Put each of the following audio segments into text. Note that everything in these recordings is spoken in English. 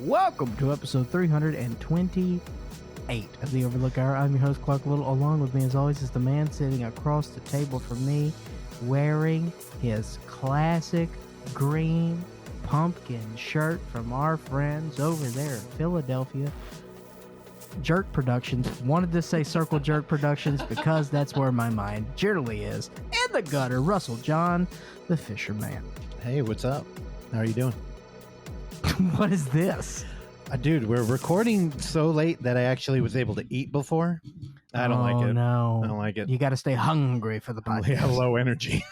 Welcome to episode 328 of the Overlook Hour. I'm your host, Clark Little. Along with me, as always, is the man sitting across the table from me, wearing his classic green pumpkin shirt from our friends over there in Philadelphia. Jerk Productions. Wanted to say Circle Jerk Productions because that's where my mind generally is. In the gutter, Russell John, the Fisherman. Hey, what's up? How are you doing? What is this? Dude, we're recording so late that I actually was able to eat before. I don't like it. No. I don't like it. You got to stay hungry for the podcast. Yeah, low energy.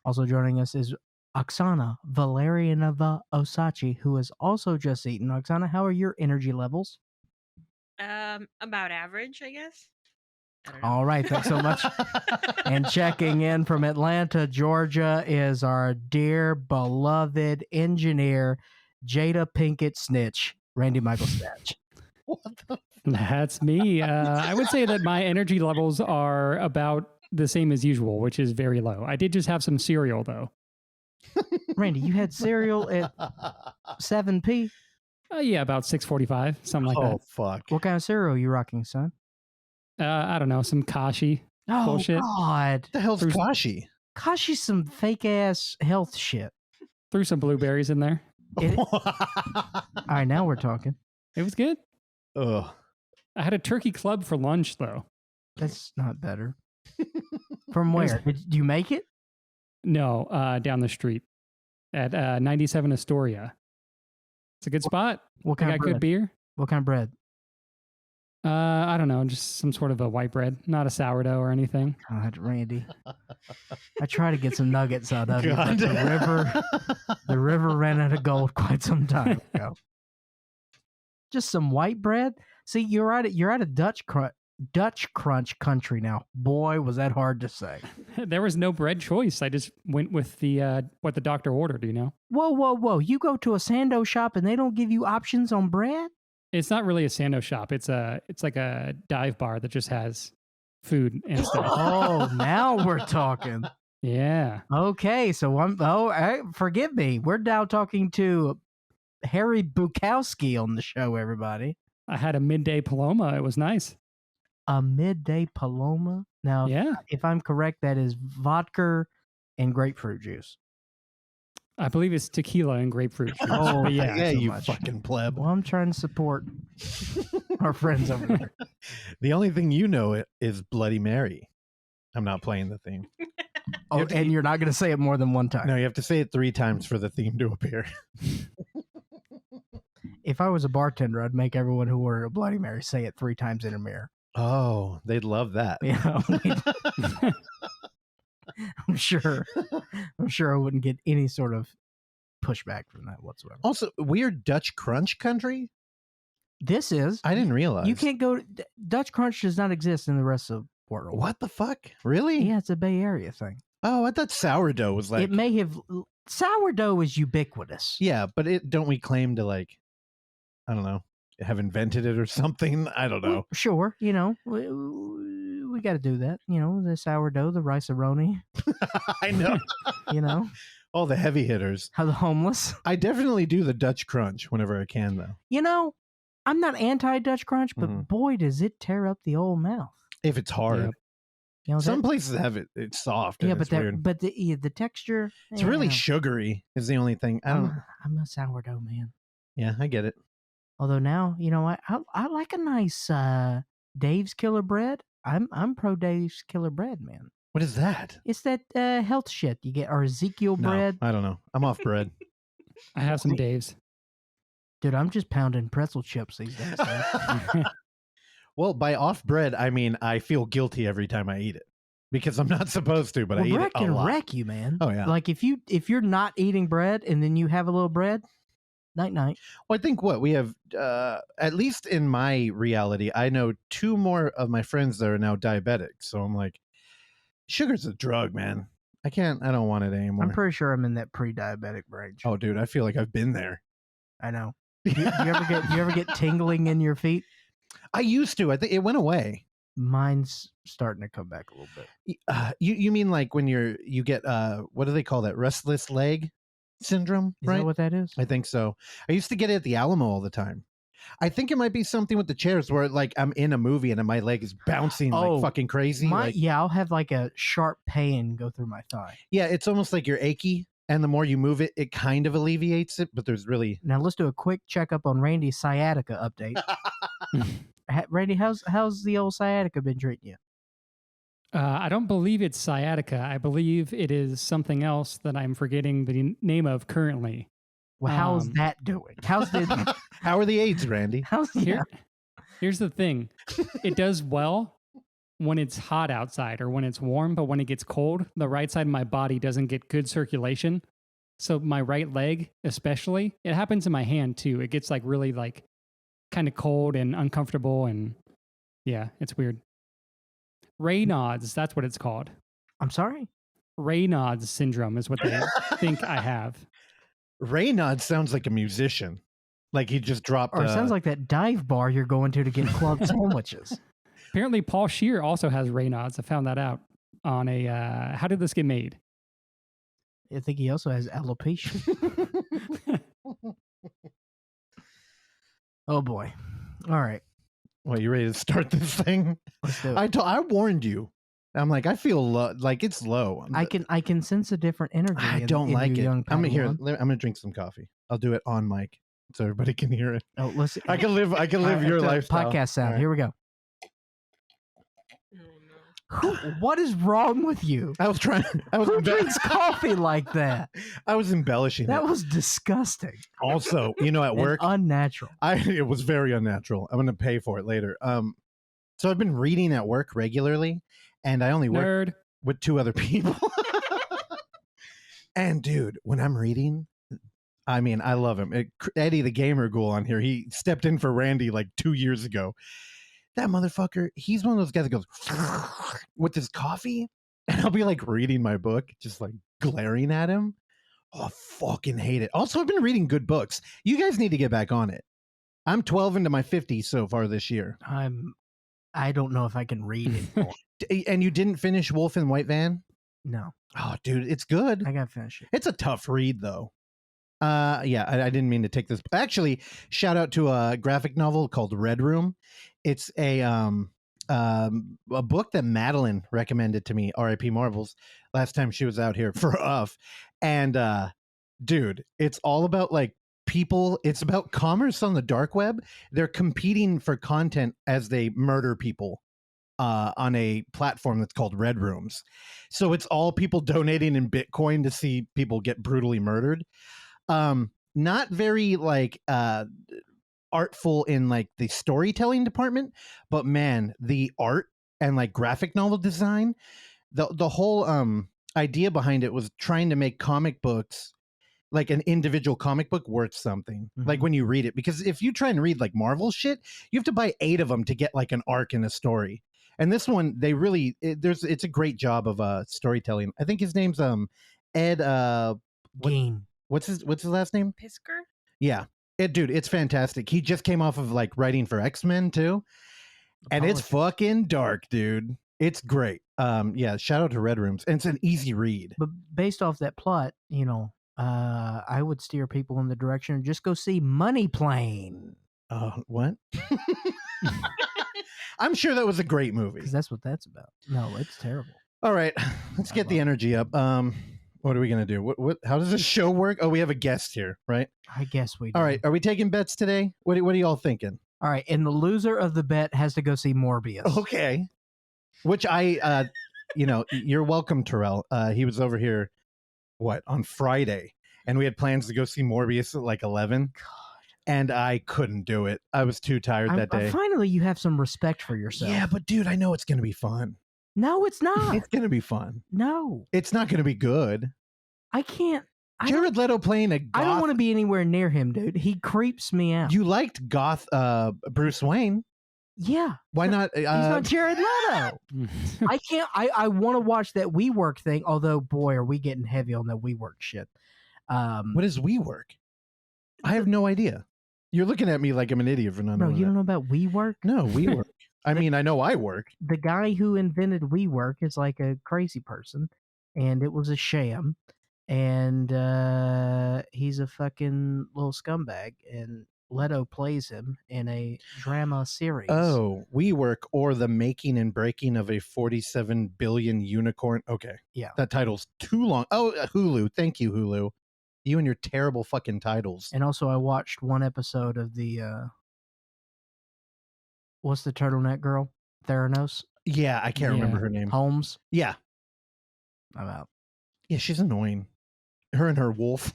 Also joining us is Oksana Valerianova Osachi, who has also just eaten. Oksana, how are your energy levels? About average, I guess. I don't know. All right, thanks so much. And checking in from Atlanta, Georgia, is our dear, beloved engineer, Jada Pinkett Snitch, Randy Michael Snatch. What the? That's me. I would say that my energy levels are about the same as usual, which is very low. I did just have some cereal, though. Randy, you had cereal at 7 p.m.? Yeah, about 6:45, something like Oh, fuck. What kind of cereal are you rocking, son? that. I don't know, some kashi. Oh, Bullshit. God. What the hell's There's- kashi? Kashi's some fake-ass health shit. Threw some blueberries in there. All right, now we're talking. It was good. Ugh. I had a turkey club for lunch, though. That's not better. From where? Did you make it? No, down the street at 97 Astoria. It's a good spot. What They kind got of bread? good beer. What kind of bread? I don't know, just some sort of a white bread, not a sourdough or anything. God, Randy. I try to get some nuggets out of you, but God. the river ran out of gold quite some time ago. Just some white bread. See, you're at a Dutch crunch country now. Boy, was that hard to say. There was no bread choice. I just went with the what the doctor ordered, you know? Whoa! You go to a Sando shop and they don't give you options on bread? It's not really a Sando shop. It's like a dive bar that just has food and stuff. Oh, now we're talking. Yeah. Okay, so forgive me. We're now talking to Harry Bukowski on the show, everybody. I had a midday Paloma. It was nice. A midday Paloma. Now, Yeah. if I'm correct, that is vodka and grapefruit juice. I believe it's tequila and grapefruit juice. Oh, but Yeah, yeah. so you much. fucking pleb. Well, I'm trying to support our friends over there. The only thing you know is Bloody Mary. I'm not playing the theme. Oh, have to and eat- you're not going to say it more than one time. No, you have to say it 3 times for the theme to appear. If I was a bartender, I'd make everyone who ordered a Bloody Mary say it 3 times in a mirror. Oh, they'd love that. You know, I'm sure I wouldn't get any sort of pushback from that whatsoever. Also, weird Dutch crunch country? This is I didn't realize. you can't go. Dutch Crunch does not exist in the rest of the world. What the fuck? Really? Yeah, it's a Bay Area thing. Oh, I thought sourdough was like. It may have sourdough is ubiquitous. Yeah, but don't we claim to I don't know, have invented it or something? I don't know. Well, sure, you know we got to do that. You know, the sourdough, the rice-a-roni. I know. You know, All the heavy hitters. how the homeless. I definitely do the Dutch crunch whenever I can, though. You know, I'm not anti-Dutch Crunch, but Mhm. boy, does it tear up the old mouth. If it's hard. Yep. You know, Some that- places have it. It's soft. yeah, and but it's weird. the texture. It's really yeah. sugary. Is the only thing. I don't. I'm a sourdough man. Yeah, I get it. Although now, you know, I like a nice Dave's Killer Bread. I'm pro Dave's Killer Bread, man. What is that? It's that health shit you get, or Ezekiel No, bread. I don't know. I'm off bread. I have some Dave's. Dude, I'm just pounding pretzel chips these days. man. Well, by off bread, I mean I feel guilty every time I eat it because I'm not supposed to, but I Well, eat bread it a can lot. wreck you, man. Oh, yeah. Like if you're not eating bread and then you have a little bread, night. Well, I think what we have, at least in my reality, I know 2 more of my friends that are now diabetic. So I'm like, sugar's a drug, man. I don't want it anymore. I'm pretty sure I'm in that pre-diabetic range. Oh, dude, I feel like I've been there. I know. You ever get tingling in your feet? I used to. I think it went away. Mine's starting to come back a little bit. You mean like when you get what do they call that? Restless leg? syndrome, Is right? that what that is? I think so. I used to get it at the Alamo all the time. I think it might be something with the chairs where like I'm in a movie and my leg is bouncing Oh, like fucking crazy. Like, Yeah, I'll have like a sharp pain go through my thigh. yeah, it's almost like you're achy, and the more you move it, it kind of alleviates it. But there's really Now let's do a quick checkup on Randy's sciatica update. Randy, how's the old sciatica been treating you? I don't believe it's sciatica. I believe it is something else that I'm forgetting the name of currently. Well, how's that doing? How's the how are the AIDS, Randy? how's yeah? Here's the thing. It does well when it's hot outside or when it's warm, but when it gets cold, the right side of my body doesn't get good circulation. So my right leg, especially, it happens in my hand too. It gets like really like kind of cold and uncomfortable, and yeah, it's weird. Raynaud's, that's what it's called. I'm sorry. Raynaud's syndrome is what they think I have. Raynaud sounds like a musician. Like he just dropped. Or it sounds like that dive bar you're going to get club sandwiches. Apparently, Paul Scheer also has Raynaud's. I found that out on a. How did this get made? I think he also has alopecia. Oh boy! All right, Well, you ready to start this thing? let's do it. I warned you. I'm like, I feel like it's low. I can sense a different energy. I in- don't in like your it. young I'm here. Padawan. I'm gonna drink some coffee. I'll do it on mic so everybody can hear it. Oh, let's. I can live. I can All live right, your let's do lifestyle. Podcast sound. All right. Here we go. Oh, What is wrong with you? I was trying. I was. Who drinks coffee like that? I was embellishing That it. was disgusting. Also, at And work, unnatural. it was very unnatural. I'm gonna pay for it later. So I've been reading at work regularly, and I only work Nerd. with 2 other people. And dude, when I'm reading, I mean, I love him. Eddie the gamer ghoul on here, he stepped in for Randy like 2 years ago. That motherfucker, he's one of those guys that goes with his coffee, and I'll be like reading my book, just like glaring at him. Oh, I fucking hate it. Also, I've been reading good books. You guys need to get back on it. I'm 12 into my 50s so far this year. I don't know if I can read it. And you didn't finish Wolf and White Van? No, Oh, dude, it's good. I gotta finish it. It's a tough read, though. Yeah, I didn't mean to take this. Actually, shout out to a graphic novel called Red Room. It's a book that Madeline recommended to me, R.I.P. Marvels, last time she was out here for UF. And dude, it's all about like people. It's about commerce on the dark web. They're competing for content as they murder people on a platform that's called Red Rooms. So it's all people donating in Bitcoin to see people get brutally murdered. Not very like artful in like the storytelling department, but man, the art and like graphic novel design, the whole idea behind it was trying to make comic books like an individual comic book worth something. Like Mhm. when you read it, because if you try and read like Marvel shit, you have to buy 8 of them to get like an arc in a story. And this one, they really it's a great job of storytelling. I think his name's Ed Gein. what's his last name? Pisker? Yeah. Dude, it's fantastic. He just came off of like writing for X-Men too. And it's Apologies. fucking dark, dude. It's great. Yeah, shout out to Red Rooms. And it's an easy read. But based off that plot, I would steer people in the direction of just go see Money Plane What? I'm sure that was a great movie. because that's what that's about. No, it's terrible. All right, let's get the energy up. What are we gonna do? What? How does this show work? Oh, we have a guest here, right? I guess we do. All right, are we taking bets today? What are y'all thinking? All right. And the loser of the bet has to go see Morbius. Okay. Which you're welcome, Terrell. He was over here, on Friday, and we had plans to go see Morbius at like 11. And I couldn't do it. I was too tired that day. Finally, you have some respect for yourself. Yeah, but dude, I know it's gonna be fun. No, it's not. It's gonna be fun. No, It's not gonna be good. I can't. I don't- Jared Leto playing a goth. I don't want to be anywhere near him, dude. He creeps me out. You liked goth Bruce Wayne. Yeah. Why not? He's not Jared Leto. I can't. I want to watch that WeWork thing. Although, boy, are we getting heavy on that WeWork shit. What is WeWork? I have no idea. You're looking at me like I'm an idiot for not Bro, knowing you that. don't know about WeWork? No, WeWork. I mean, I know I work. The guy who invented WeWork is like a crazy person, and it was a sham. and he's a fucking little scumbag, and Leto plays him in a drama series. Oh, WeWork, or the making and breaking of a 47 billion unicorn. Okay. Yeah. That title's too long. Oh, Hulu. Thank you, Hulu. You and your terrible fucking titles. And also, I watched one episode of the what's the turtleneck girl? Theranos Yeah, I can't remember her name. Holmes. Yeah. I'm out. Yeah, she's annoying. Her and her wolf.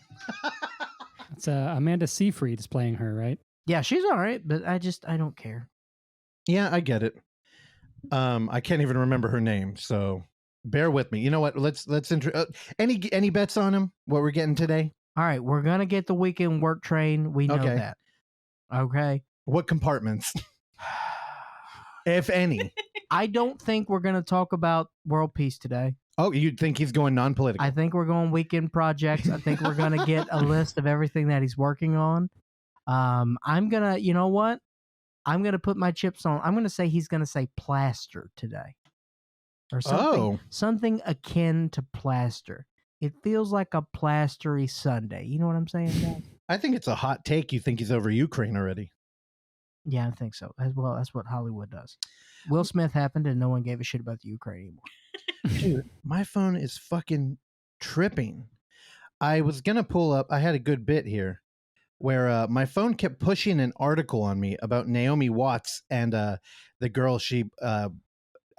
It's Amanda Seyfried is playing her, right? Yeah, she's all right, but I don't care. Yeah, I get it. I can't even remember her name, so bear with me. You know what? Let's any bets on him? What we're getting today? All right, we're gonna get the weekend work train. We know Okay. that. Okay. What compartments, if any? I don't think we're gonna talk about world peace today. Oh, you think he's going non-political? I think we're going weekend projects. I think we're gonna get a list of everything that he's working on. I'm gonna, you know what? I'm gonna put my chips on. I'm gonna say he's gonna say plaster today, or something, something akin to plaster. It feels like a plastery Sunday. You know what I'm saying, guys? I think it's a hot take. You think he's over Ukraine already? Yeah, I think so. As well, that's what Hollywood does. Will Smith happened, and no one gave a shit about the Ukraine anymore. Dude, my phone is fucking tripping. I was gonna pull up. I had a good bit here where my phone kept pushing an article on me about Naomi Watts and the girl she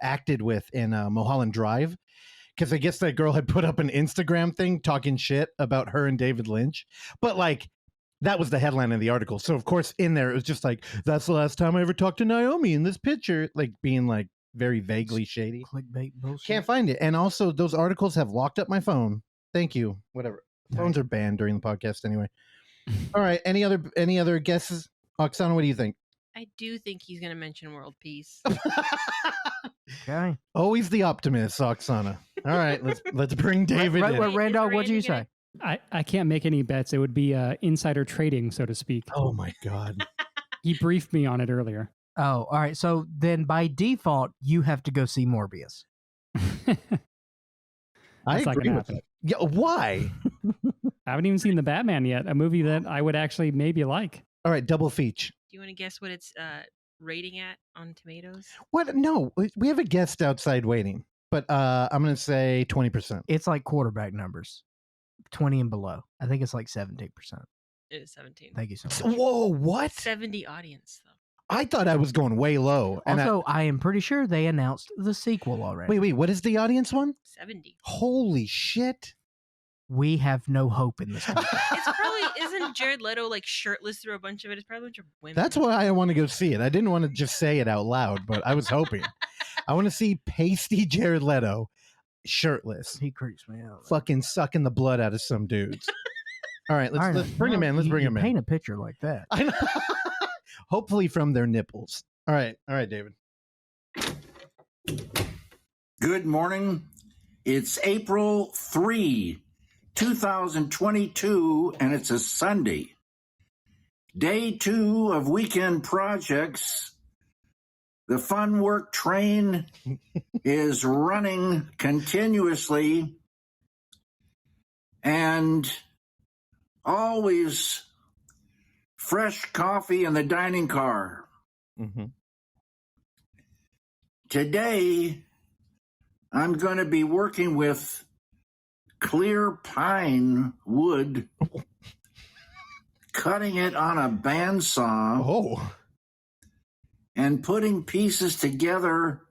acted with in Mulholland Drive, because I guess that girl had put up an Instagram thing talking shit about her and David Lynch, but like that was the headline of the article. So of course in there it was just like, that's the last time I ever talked to Naomi in this picture, like being like very vaguely shady. Clickbait bullshit. Can't find it. And also those articles have locked up my phone. Thank you. Whatever. Phones are banned during the podcast anyway. All right. Any other guesses? Oksana, what do you think? I do think he's going to mention world peace. Okay. Always the optimist, Oksana. All right, let's bring David in. Right, Randall, what'd you Randy say? I can't make any bets. It would be insider trading, so to speak. Oh my God. He briefed me on it earlier. Oh, all right. So then by default, you have to go see Morbius. I That's not agree gonna with happen. that. Yeah, why? I haven't even seen The Batman yet, a movie that I would actually maybe like. All right, double feature. Do you want to guess what it's rating at on Tomatoes? What? No, we have a guest outside waiting, but I'm going to say 20%. It's like quarterback numbers, 20 and below. I think it's like 17%. It is 17. Thank you so much. Whoa, what? 70 audience, though. I thought I was going way low. And Also, I am pretty sure they announced the sequel already. wait, what is the audience one? 70. Holy shit. We have no hope in this country. It's probably, isn't Jared Leto like shirtless through a bunch of it? It's probably a bunch of women. That's why I want to go see it. I didn't want to just say it out loud, but I was hoping. I want to see pasty Jared Leto shirtless, He creeps me out. fucking sucking the blood out of some dudes. All right, All right, let's bring him in. Let's you- bring you him in. Paint a picture like that. I know. Hopefully from their nipples. All right, David. Good morning. It's April 3, 2022, and it's a Sunday. Day 2 of weekend projects. The fun work train is running continuously, and always fresh coffee in the dining car. Mm-hmm. Today, I'm going to be working with clear pine wood, cutting it on a bandsaw, Oh, and putting pieces together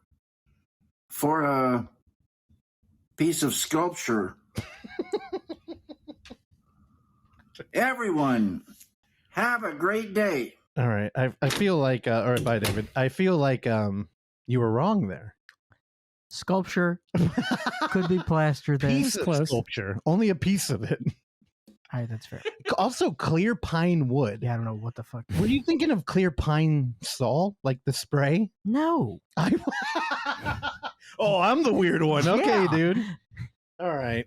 for a piece of sculpture. Everyone, have a great day. all right. I feel like, all right, bye, David. I feel like you were wrong there. Sculpture could be plaster there. Piece of close. sculpture, only a piece of it. All right, that's fair. Also, clear pine wood. Yeah, I don't know what the fuck. Were you thinking of clear pine sol, like the spray? No. Oh, I'm the weird one. Okay, Yeah. dude. All right.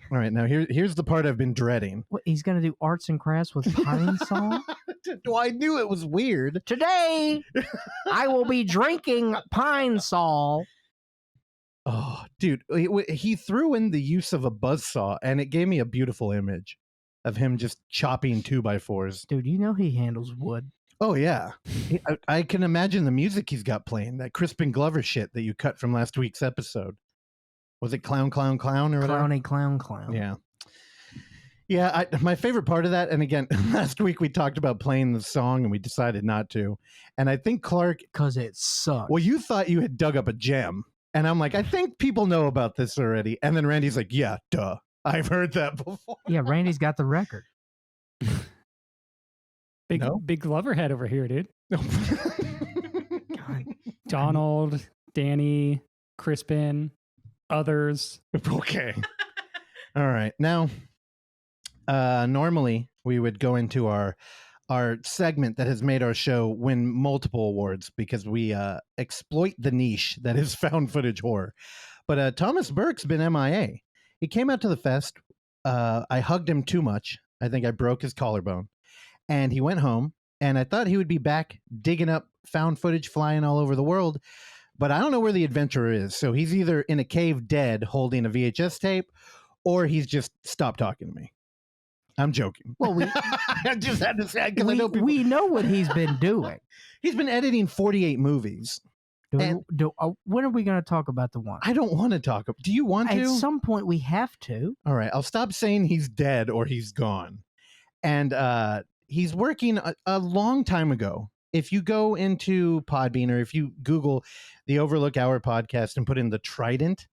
Now here's the part I've been dreading. What, he's going to do arts and crafts with pine saw? Well, I knew it was weird. Today, I will be drinking pine saw. Oh, dude, he threw in the use of a buzzsaw, and it gave me a beautiful image of him just chopping 2x4s. Dude, you know he handles wood. Oh yeah, I can imagine the music he's got playing. That Crispin Glover shit that you cut from last week's episode. Was it Clown, Clown, Clown or whatever? Clowny clown clown. Yeah. Yeah, my favorite part of that, and again, last week we talked about playing the song and we decided not to. And I think Clark, Because it sucks. well, you thought you had dug up a gem. And I'm like, I think people know about this already. And then Randy's like, yeah, duh. I've heard that before. Yeah, Randy's got the record. Big No? big Glover head over here, dude. God. Donald, Danny, Crispin, others. Okay. All right. Now, normally we would go into our segment that has made our show win multiple awards because we exploit the niche that is found footage horror. But Thomas Burke's been MIA. He came out to the fest. I hugged him too much. I think I broke his collarbone. And he went home. And I thought he would be back digging up found footage flying all over the world. But I don't know where the adventurer is. So he's either in a cave dead holding a VHS tape, or he's just stopped talking to me. I'm joking. Well, I just had to say, because I know people. we know what he's been doing. He's been editing 48 movies. And- When are we going to talk about the one? I don't want to talk. Do you want At to? some point, we have to. All right. I'll stop saying he's dead or he's gone. And he's working a long time ago. If you go into Podbean or if you Google the Overlook Hour podcast and put in the Trident,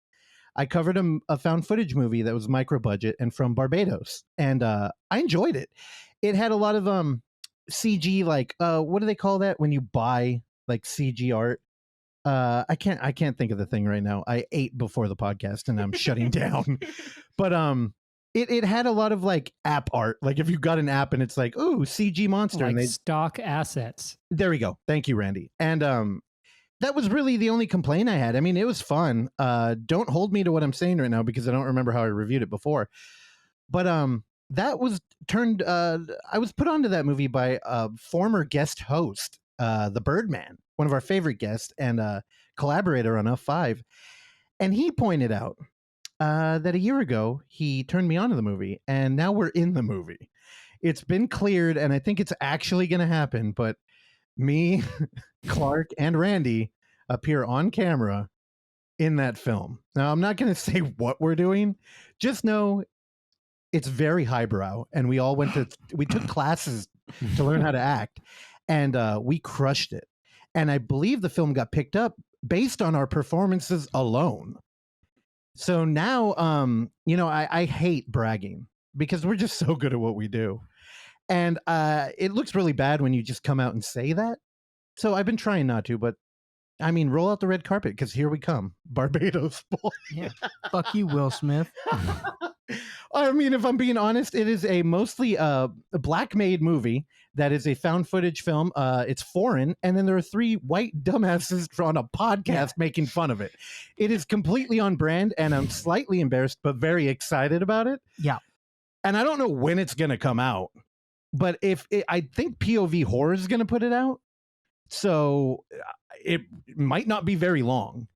I covered a found footage movie that was micro budget and from Barbados. And I enjoyed it. It had a lot of CG, like what do they call that when you buy like CG art? I can't think of the thing right now. I ate before the podcast and I'm shutting down. But it had a lot of like app art. Like if you got an app and it's like, ooh, CG monster, Like and stock assets. there we go. Thank you, Randy. And that was really the only complaint I had. I mean, it was fun. Don't hold me to what I'm saying right now because I don't remember how I reviewed it before. But that was turned. I was put onto that movie by a former guest host, the Birdman, one of our favorite guests and collaborator on F5, and he pointed out that a year ago he turned me on to the movie, and now we're in the movie. It's been cleared, and I think it's actually going to happen. But me, Clark, and Randy appear on camera in that film. Now, I'm not going to say what we're doing. Just know it's very highbrow, and we took classes to learn how to act, and we crushed it. And I believe the film got picked up based on our performances alone. So now, I hate bragging because we're just so good at what we do. And it looks really bad when you just come out and say that. So I've been trying not to, but I mean, roll out the red carpet because here we come. Barbados boy. Yeah. Fuck you, Will Smith. I mean, if I'm being honest, it is a mostly a black made movie that is a found footage film. It's foreign. And then there are 3 white dumbasses on a podcast making fun of it. It is completely on brand, and I'm slightly embarrassed, but very excited about it. Yeah. And I don't know when it's going to come out, but I think POV Horror is going to put it out. So it might not be very long.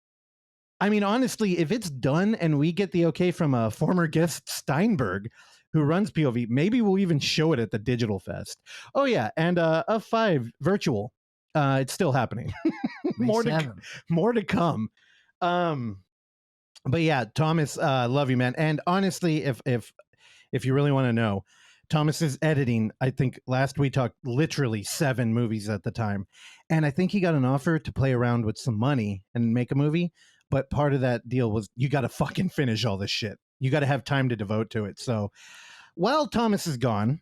I mean, honestly, if it's done and we get the okay from a former guest Steinberg who runs POV, maybe we'll even show it at the Digital Fest. Oh yeah, and F5 virtual, it's still happening. more to come. But yeah, Thomas, love you, man. And honestly, if you really want to know, Thomas's editing, I think last we talked literally 7 movies at the time. And I think he got an offer to play around with some money and make a movie. But part of that deal was you got to fucking finish all this shit. You got to have time to devote to it. So while Thomas is gone,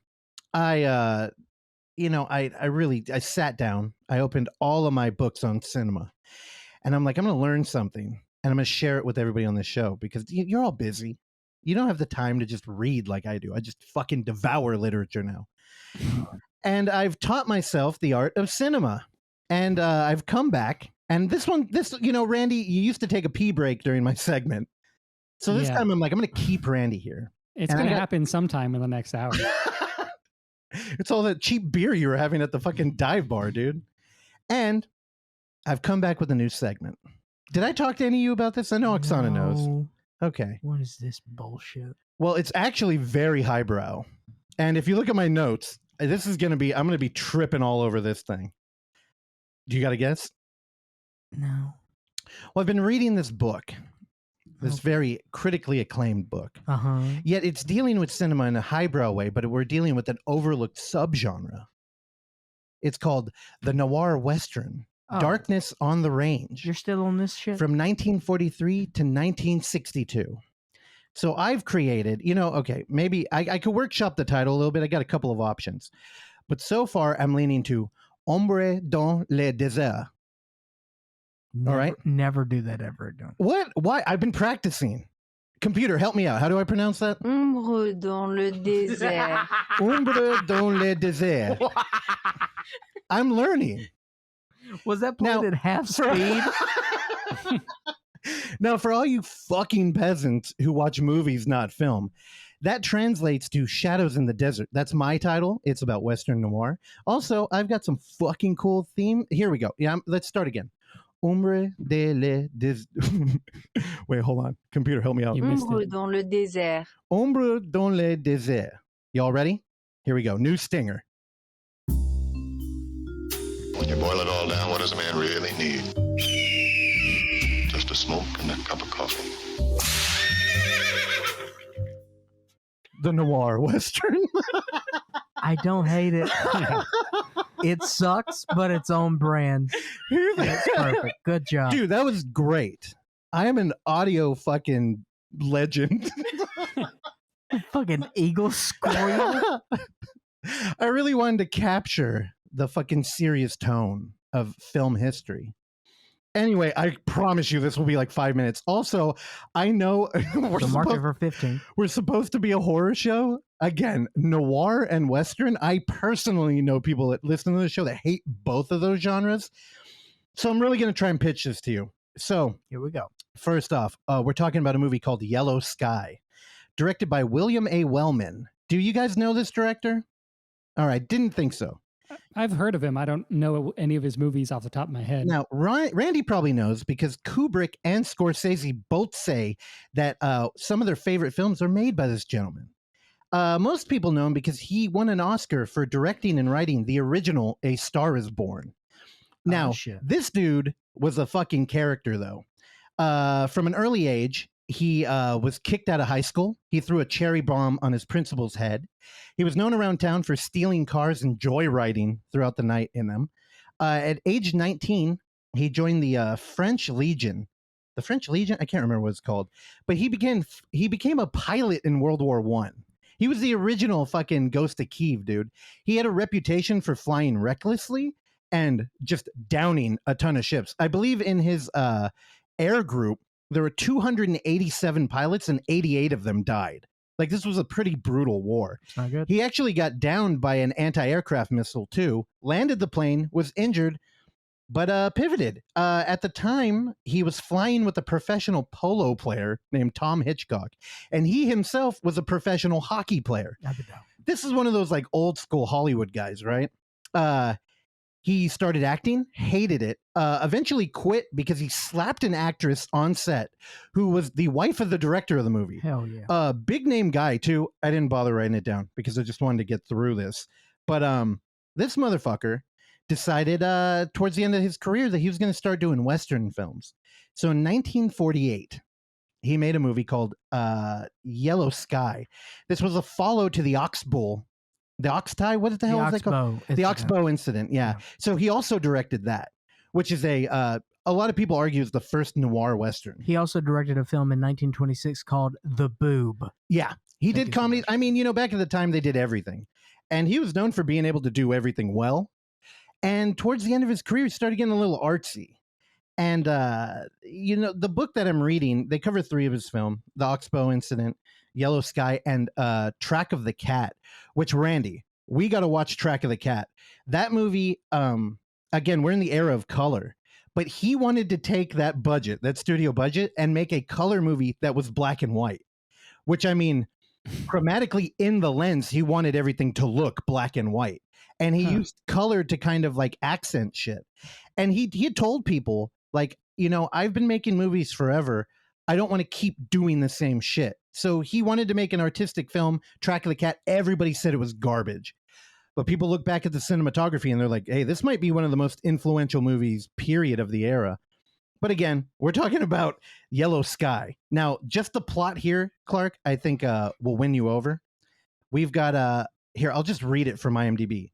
I sat down. I opened all of my books on cinema. And I'm like, I'm going to learn something. And I'm going to share it with everybody on this show because you're all busy. You don't have the time to just read like I do. I just fucking devour literature now. And I've taught myself the art of cinema. And I've come back. And this, Randy, you used to take a pee break during my segment. So this time I'm like, I'm going to keep Randy here. It's going to happen sometime in the next hour. It's all that cheap beer you were having at the fucking dive bar, dude. And I've come back with a new segment. Did I talk to any of you about this? I know Oksana knows. No. Okay. What is this bullshit? Well, it's actually very highbrow. And if you look at my notes, this is going to be, I'm going to be tripping all over this thing. Do you got a guess? No. Well, I've been reading this book, this very critically acclaimed book. Uh-huh. Yet it's dealing with cinema in a highbrow way, but we're dealing with an overlooked subgenre. It's called the noir western, Darkness on the Range. You're still on this shit? From 1943 to 1962. So I've created, okay, maybe I could workshop the title a little bit. I got a couple of options. But so far, I'm leaning to Ombre dans le désert. Never, all right? Never do that ever again. What? Why? I've been practicing. Computer, help me out. How do I pronounce that? Ombre dans le désert. Ombre dans le désert. I'm learning. Was that played at half speed? Now, for all you fucking peasants who watch movies, not film, that translates to Shadows in the Desert. That's my title. It's about Western noir. Also, I've got some fucking cool theme. Here we go. Yeah, let's start again. Ombre de le désert. Wait, hold on. Computer, help me out. Ombre dans le désert. Ombre dans le désert. Y'all ready? Here we go. New stinger. When you boil it all down, what does a man really need? Just a smoke and a cup of coffee. The noir western. I don't hate it. It sucks, but it's on brand. It's perfect. Good job. Dude, that was great. I am an audio fucking legend. Fucking eagle squeal. I really wanted to capture the fucking serious tone of film history. Anyway, I promise you this will be like 5 minutes. Also, I know The market for 15. we're supposed to be a horror show. Again, noir and Western. I personally know people that listen to the show that hate both of those genres. So I'm really going to try and pitch this to you. So Here we go. first off, we're talking about a movie called Yellow Sky, directed by William A. Wellman. Do you guys know this director? All right, didn't think so. I've heard of him. I don't know any of his movies off the top of my head. Now, Randy probably knows because Kubrick and Scorsese both say that some of their favorite films are made by this gentleman. Most people know him because he won an Oscar for directing and writing the original A Star is Born. Now, shit. this dude was a fucking character, though. From an early age, he was kicked out of high school. He threw a cherry bomb on his principal's head. He was known around town for stealing cars and joyriding throughout the night in them. At age 19, he joined the French Legion. The French Legion? I can't remember what it's called. But he became a pilot in World War I. He was the original fucking Ghost of Kiev, dude. He had a reputation for flying recklessly and just downing a ton of ships. I believe in his air group, there were 287 pilots and 88 of them died. Like, this was a pretty brutal war. It's not good. He actually got downed by an anti-aircraft missile too, landed the plane, was injured, but pivoted. At the time, he was flying with a professional polo player named Tom Hitchcock, and he himself was a professional hockey player. This is one of those like old school Hollywood guys, right? He started acting, hated it, eventually quit because he slapped an actress on set who was the wife of the director of the movie. Hell yeah. Big name guy, too. I didn't bother writing it down because I just wanted to get through this. But this motherfucker decided towards the end of his career that he was going to start doing Western films. So in 1948, he made a movie called Yellow Sky. This was a follow to the Oxbow. The Oxtie? What the hell was that called? The Oxbow Incident, yeah. So he also directed that, which is a lot of people argue is the first noir Western. He also directed a film in 1926 called The Boob. Yeah, he Thank did you so comedy. much. I mean, back at the time, they did everything. And he was known for being able to do everything well. And towards the end of his career, he started getting a little artsy. And, the book that I'm reading, they cover 3 of his film, The Oxbow Incident, Yellow Sky, and Track of the Cat, which, Randy, we got to watch Track of the Cat. That movie, again, we're in the era of color, but he wanted to take that budget, that studio budget, and make a color movie that was black and white, which, I mean, chromatically in the lens, he wanted everything to look black and white. And he used color to kind of like accent shit. And he had told people, like, I've been making movies forever. I don't want to keep doing the same shit. So he wanted to make an artistic film, Track of the Cat. Everybody said it was garbage. But people look back at the cinematography and they're like, hey, this might be one of the most influential movies, period, of the era. But again, we're talking about Yellow Sky. Now, just the plot here, Clark, I think will win you over. We've got, here, I'll just read it from IMDb.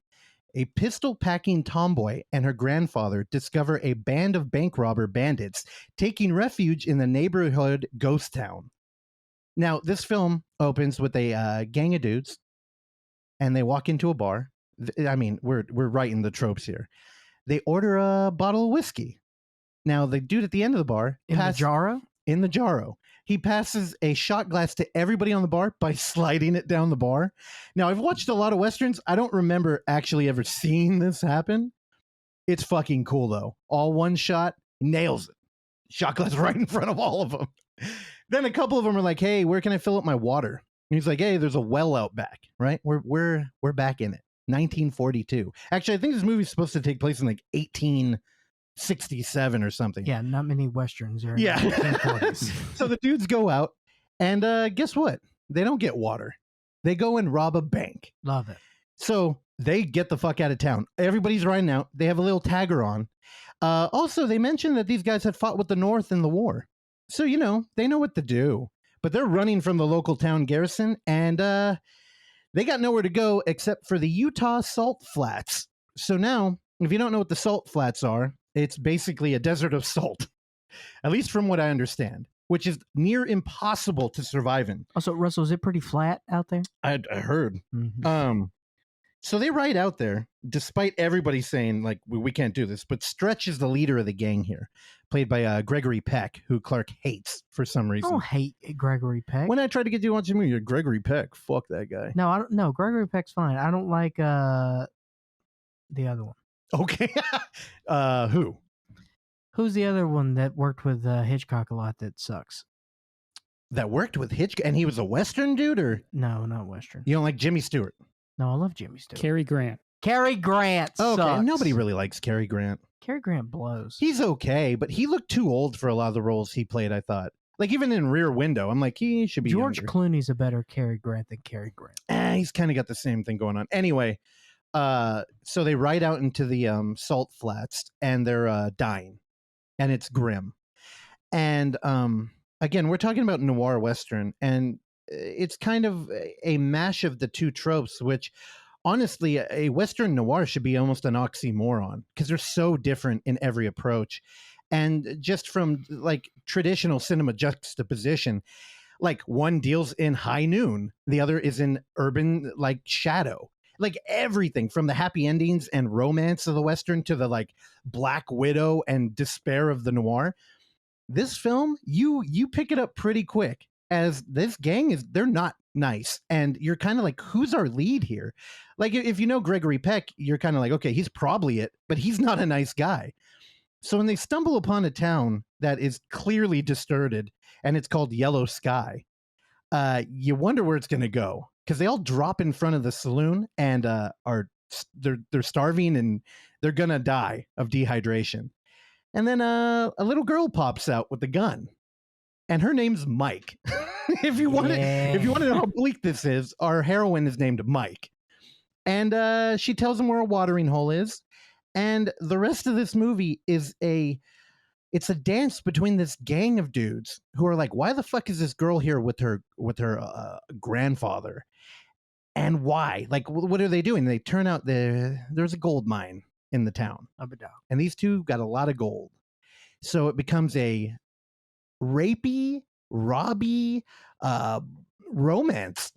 A pistol-packing tomboy and her grandfather discover a band of bank robber bandits taking refuge in the neighborhood ghost town. Now, this film opens with a gang of dudes, and they walk into a bar. I mean, we're writing the tropes here. They order a bottle of whiskey. Now, the dude at the end of the bar... In the jarro? He passes a shot glass to everybody on the bar by sliding it down the bar. Now, I've watched a lot of Westerns. I don't remember actually ever seeing this happen. It's fucking cool, though. All one shot, nails it. Shot glass right in front of all of them. Then a couple of them are like, hey, where can I fill up my water? And he's like, hey, there's a well out back, right? We're back in it. 1942. Actually, I think this movie's supposed to take place in like 1867 or something. Yeah, not many Westerns are in Yeah. the 1840s. So the dudes go out, and guess what? They don't get water. They go and rob a bank. Love it. So they get the fuck out of town. Everybody's riding out. They have a little tagger on. Also, they mentioned that these guys had fought with the North in the war. So, they know what to do. But they're running from the local town garrison, and they got nowhere to go except for the Utah Salt Flats. So now, if you don't know what the Salt Flats are, it's basically a desert of salt, at least from what I understand, which is near impossible to survive in. Also, Russell, is it pretty flat out there? I heard. Mm-hmm. So they ride out there, despite everybody saying, like, we can't do this. But Stretch is the leader of the gang here, played by Gregory Peck, who Clark hates for some I reason. don't hate Gregory Peck. When I try to get you to watch a movie, you're Gregory Peck. Fuck that guy. No, I don't. No, Gregory Peck's fine. I don't like the other one. Okay. Who? Who's the other one that worked with Hitchcock a lot that sucks? That worked with Hitchcock? And he was a Western dude, or? No, not Western. You don't like Jimmy Stewart? No, I love Jimmy Stewart. Cary Grant. Cary Grant sucks. Okay, nobody really likes Cary Grant. Cary Grant blows. He's okay, but he looked too old for a lot of the roles he played, I thought. Like, even in Rear Window, I'm like, he should be George younger. Clooney's a better Cary Grant than Cary Grant. He's kind of got the same thing going on. Anyway, so they ride out into the salt flats, and they're dying, and it's grim. And again, we're talking about noir Western, and it's kind of a mash of the two tropes, which honestly, a Western noir should be almost an oxymoron because they're so different in every approach. And just from like traditional cinema juxtaposition, like one deals in high noon, the other is in urban like shadow. Like everything from the happy endings and romance of the Western to the like Black Widow and despair of the noir. This film, you pick it up pretty quick, as this gang they're not nice. And you're kind of like, who's our lead here? Like, if you know Gregory Peck, you're kind of like, okay, he's probably it, but he's not a nice guy. So when they stumble upon a town that is clearly distorted, and it's called Yellow Sky, you wonder where it's going to go, because they all drop in front of the saloon and they're starving and they're going to die of dehydration. And then a little girl pops out with a gun, and her name's Mike. if you want to know how bleak this is, our heroine is named Mike, and she tells him where a watering hole is. And the rest of this movie is it's a dance between this gang of dudes who are like, why the fuck is this girl here with her grandfather? And why? Like, what are they doing? They turn out there's a gold mine in the town. And these two got a lot of gold. So it becomes a rapey, robby romance.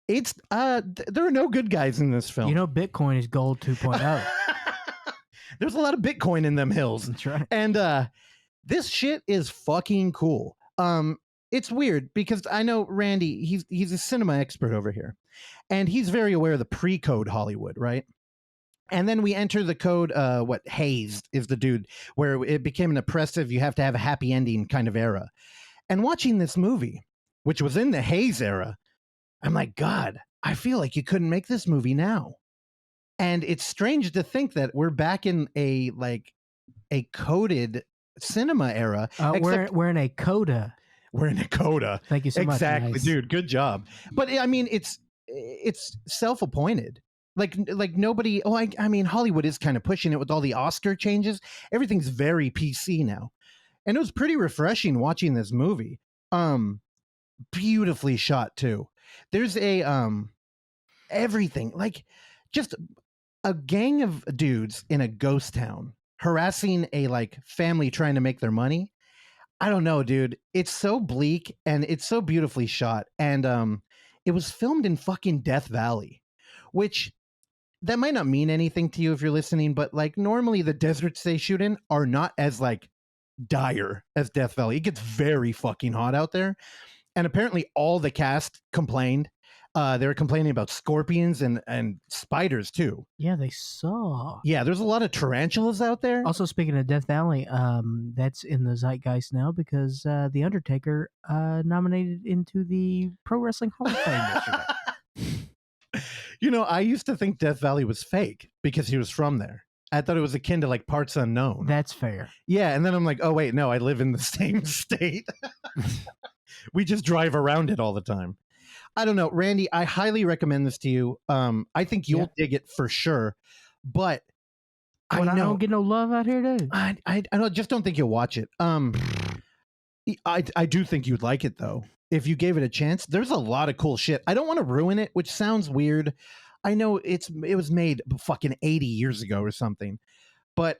It's there are no good guys in this film. You know, Bitcoin is gold 2.0. There's a lot of Bitcoin in them hills. That's right. And this shit is fucking cool. It's weird because I know Randy, he's a cinema expert over here, and he's very aware of the pre-code Hollywood, right? And then we enter the code, Hazed is the dude, where it became an oppressive, you have to have a happy ending kind of era. And watching this movie, which was in the Haze era, I'm like, God, I feel like you couldn't make this movie now. And it's strange to think that we're back in a coded cinema era. except We're in a coda. we're in a coda. Thank you so much. Exactly, Nice. dude. Good job. But I mean, it's self-appointed. Like nobody. Oh, I mean, Hollywood is kind of pushing it with all the Oscar changes. Everything's very PC now, and it was pretty refreshing watching this movie. Beautifully shot too. There's everything, like just a gang of dudes in a ghost town harassing a like family trying to make their money. I don't know, dude. It's so bleak and it's so beautifully shot. And it was filmed in fucking Death Valley, which that might not mean anything to you if you're listening, but like normally the deserts they shoot in are not as like dire as Death Valley. It gets very fucking hot out there. And apparently all the cast complained. They were complaining about scorpions and spiders too. Yeah, they saw. Yeah, there's a lot of tarantulas out there. Also, speaking of Death Valley, that's in the zeitgeist now because The Undertaker nominated into the Pro Wrestling Hall of Fame yesterday. You know, I used to think Death Valley was fake because he was from there. I thought it was akin to like Parts Unknown. That's fair. Yeah, and then I'm like, oh wait, no, I live in the same state. We just drive around it all the time. I don't know, Randy. I highly recommend this to you. I think you'll dig it for sure. But I don't get no love out here, dude. I just don't think you'll watch it. I do think you'd like it though if you gave it a chance. There's a lot of cool shit. I don't want to ruin it, which sounds weird. I know it was made fucking 80 years ago or something, but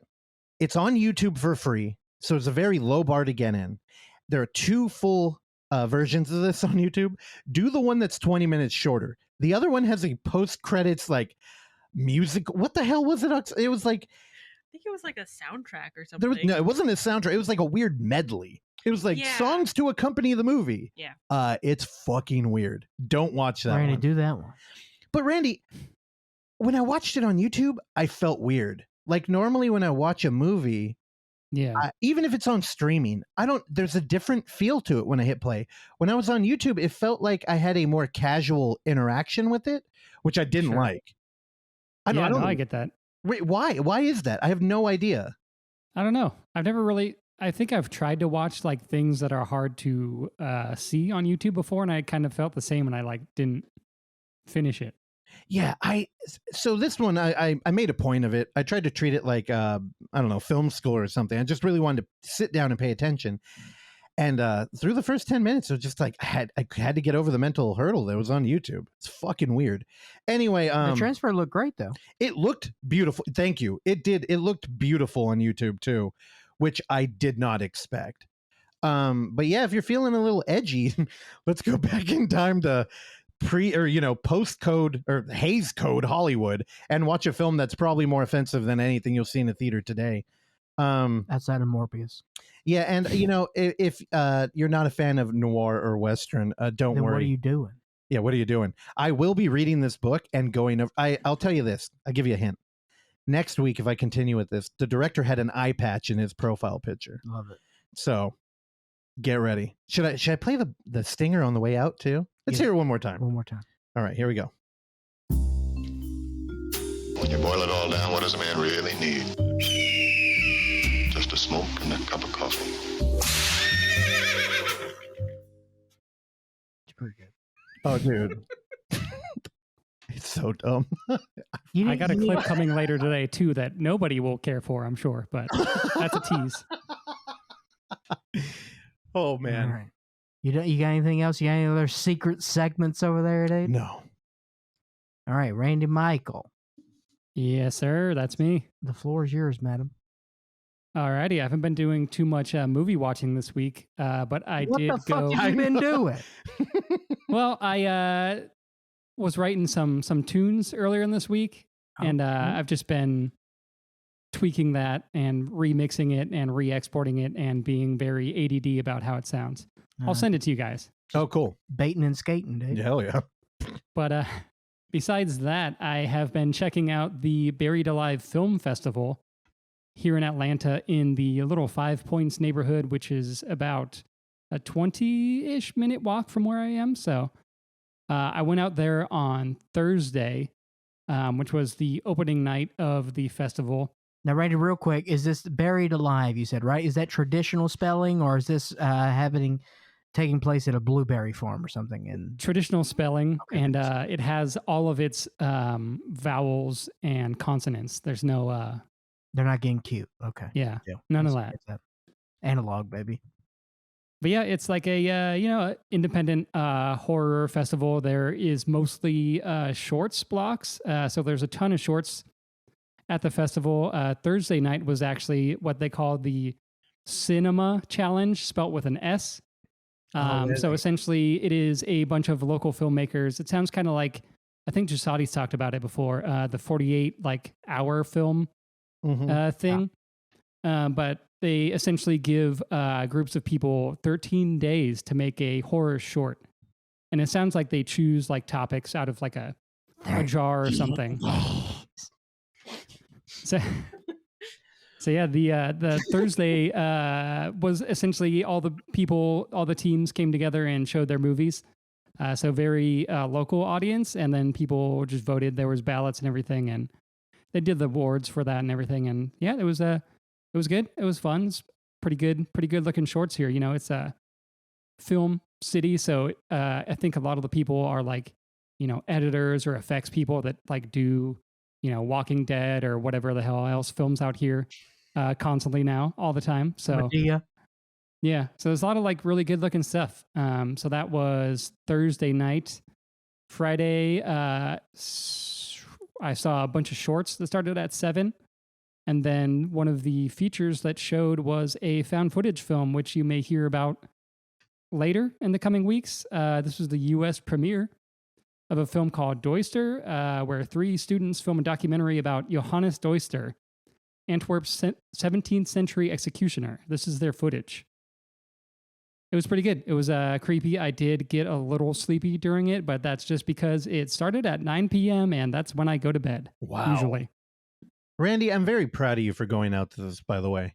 it's on YouTube for free, so it's a very low bar to get in. There are 2 full versions of this on YouTube. Do the one that's 20 minutes shorter. The other one has a post credits like music. What the hell was it? It was like, I think it was like a soundtrack or something. there was no, it wasn't a soundtrack. It was like a weird medley. It was like songs to accompany the movie. Yeah. It's fucking weird. Don't watch that Randy, one. do that one. But Randy, when I watched it on YouTube, I felt weird. Like normally when I watch a movie, even if it's on streaming, there's a different feel to it when I hit play. When I was on YouTube, it felt like I had a more casual interaction with it, which I didn't like. I get that. Wait, why? Why is that? I have no idea. I don't know. I think I've tried to watch like things that are hard to see on YouTube before, and I kind of felt the same, and I like didn't finish it. Yeah, so this one I made a point of it. I tried to treat it like I don't know, film school or something. I just really wanted to sit down and pay attention. And through the first 10 minutes, it was just like I had to get over the mental hurdle that was on YouTube. It's fucking weird. Anyway, the transfer looked great though. It looked beautiful. Thank you. It did. It looked beautiful on YouTube too, which I did not expect. But yeah, if you're feeling a little edgy, let's go back in time to post code or Hays Code Hollywood and watch a film that's probably more offensive than anything you'll see in a theater today. Outside of Morbius. Yeah, and if you're not a fan of noir or Western, don't then worry. What are you doing? Yeah, what are you doing? I will be reading this book and going over. I'll tell you this. I'll give you a hint. Next week, if I continue with this, the director had an eye patch in his profile picture. Love it. So get ready. Should I play the stinger on the way out too? Let's hear it one more time. One more time. All right, here we go. When you boil it all down, what does a man really need? Just a smoke and a cup of coffee. It's pretty good. Oh, dude. It's so dumb. I got a clip coming later today too that nobody will care for, I'm sure, but that's a tease. Oh man. All right. You got anything else? You got any other secret segments over there, Dave? No. All right, Randy Michael. Yes, sir. That's me. The floor is yours, madam. Alrighty. I haven't been doing too much movie watching this week, but I what did the go. fuck have you been doing? Well, I was writing some tunes earlier in this week, and I've just been tweaking that and remixing it and re-exporting it and being very ADD about how it sounds. I'll send it to you guys. Oh, cool. Baiting and skating, dude. Hell yeah. But besides that, I have been checking out the Buried Alive Film Festival here in Atlanta in the little 5 Points neighborhood, which is about a 20-ish minute walk from where I am. So I went out there on Thursday, which was the opening night of the festival. Now, Randy, real quick, is this Buried Alive? You said, right? Is that traditional spelling, or is this taking place at a blueberry farm or something? And Traditional spelling, and it has all of its vowels and consonants. There's no. They're not getting cute. Okay. Yeah. None of that. Analog, baby. But yeah, it's like a independent horror festival. There is mostly shorts blocks, so there's a ton of shorts at the festival. Thursday night was actually what they call the Cinema Challenge, spelt with an S. So essentially, it is a bunch of local filmmakers. It sounds kind of like, I think Jasadi's talked about it before, the 48 hour film thing. But they essentially give groups of people 13 days to make a horror short. And it sounds like they choose topics out of a jar or something. So yeah, the Thursday was essentially all the teams came together and showed their movies. So very local audience, and then people just voted. There was ballots and everything, and they did the awards for that and everything. And yeah, it was good. It was fun. It's pretty good looking shorts here. It's a film city, so I think a lot of the people are editors or effects people that do Walking Dead or whatever the hell else films out here constantly now, all the time. So yeah, so there's a lot of really good looking stuff. So that was Thursday night. Friday, I saw a bunch of shorts that started at 7. And then one of the features that showed was a found footage film, which you may hear about later in the coming weeks. This was the U.S. premiere of a film called Doyster, where 3 students film a documentary about Johannes Doyster, Antwerp's 17th century executioner. This is their footage. It was pretty good. It was creepy. I did get a little sleepy during it, but that's just because it started at 9 p.m. and that's when I go to bed. Wow. Usually. Randy, I'm very proud of you for going out to this, by the way.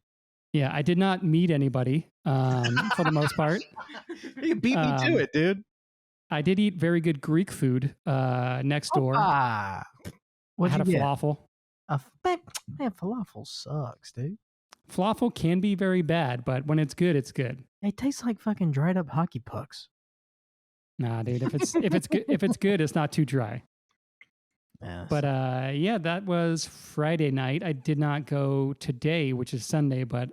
Yeah, I did not meet anybody for the most part. You beat me to it, dude. I did eat very good Greek food next door. I had a falafel. Man, falafel sucks, dude. Falafel can be very bad, but when it's good, it's good. It tastes like fucking dried up hockey pucks. Nah, dude. If it's good, it's not too dry. Yes. But yeah, that was Friday night. I did not go today, which is Sunday, but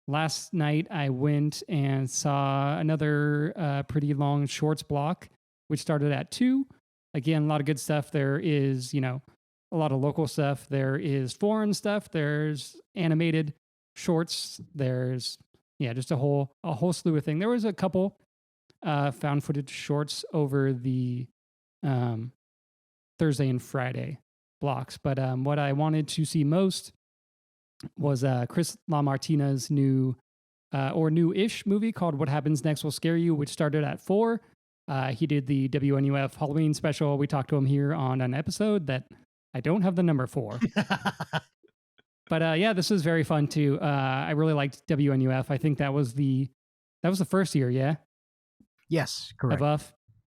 last night I went and saw another pretty long shorts block, which started at 2. Again, a lot of good stuff. There is, a lot of local stuff. There is foreign stuff. There's animated shorts. There's just a whole slew of things. There was a couple found footage shorts over the Thursday and Friday blocks. But what I wanted to see most was Chris LaMartina's new or new-ish movie called What Happens Next Will Scare You, which started at 4. He did the WNUF Halloween special. We talked to him here on an episode that I don't have the number for. But yeah, this was very fun too. I really liked WNUF. I think that was the first year, yeah? Yes, correct. Above.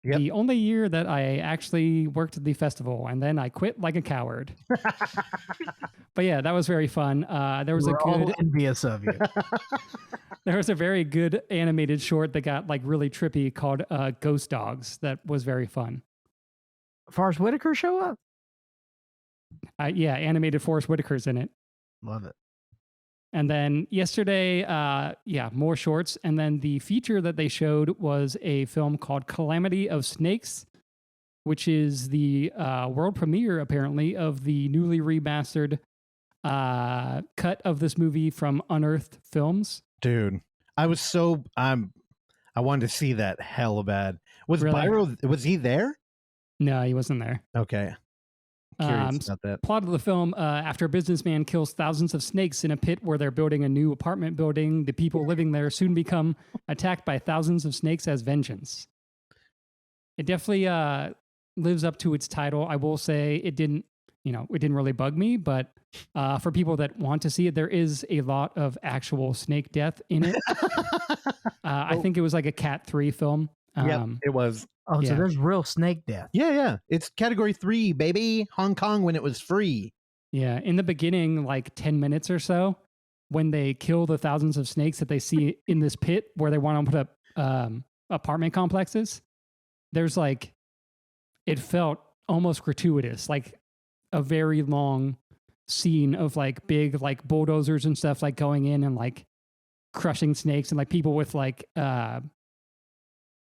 Yep. The only year that I actually worked at the festival, and then I quit like a coward. But yeah, that was very fun. There was all envious of you. There was a very good animated short that got really trippy called Ghost Dogs. That was very fun. Forrest Whitaker show up? Yeah, animated Forrest Whitaker's in it. Love it. And then yesterday, more shorts. And then the feature that they showed was a film called Calamity of Snakes, which is the world premiere, apparently, of the newly remastered cut of this movie from Unearthed Films. Dude, I was I wanted to see that hella bad. Was really? Byro, was he there? No, he wasn't there. Okay. Curious about that. Plot of the film, after a businessman kills thousands of snakes in a pit where they're building a new apartment building, the people living there soon become attacked by thousands of snakes as vengeance. It definitely lives up to its title. I will say it didn't really bug me, but for people that want to see it, there is a lot of actual snake death in it. I think it was like a Cat 3 film. Yeah, it was. Oh, so there's real snake death. Yeah. It's category 3, baby. Hong Kong when it was free. Yeah. In the beginning, like 10 minutes or so, when they kill the thousands of snakes that they see in this pit where they want to put up apartment complexes, there's like, it felt almost gratuitous, like a very long scene of like big like bulldozers and stuff like going in and like crushing snakes and like people with like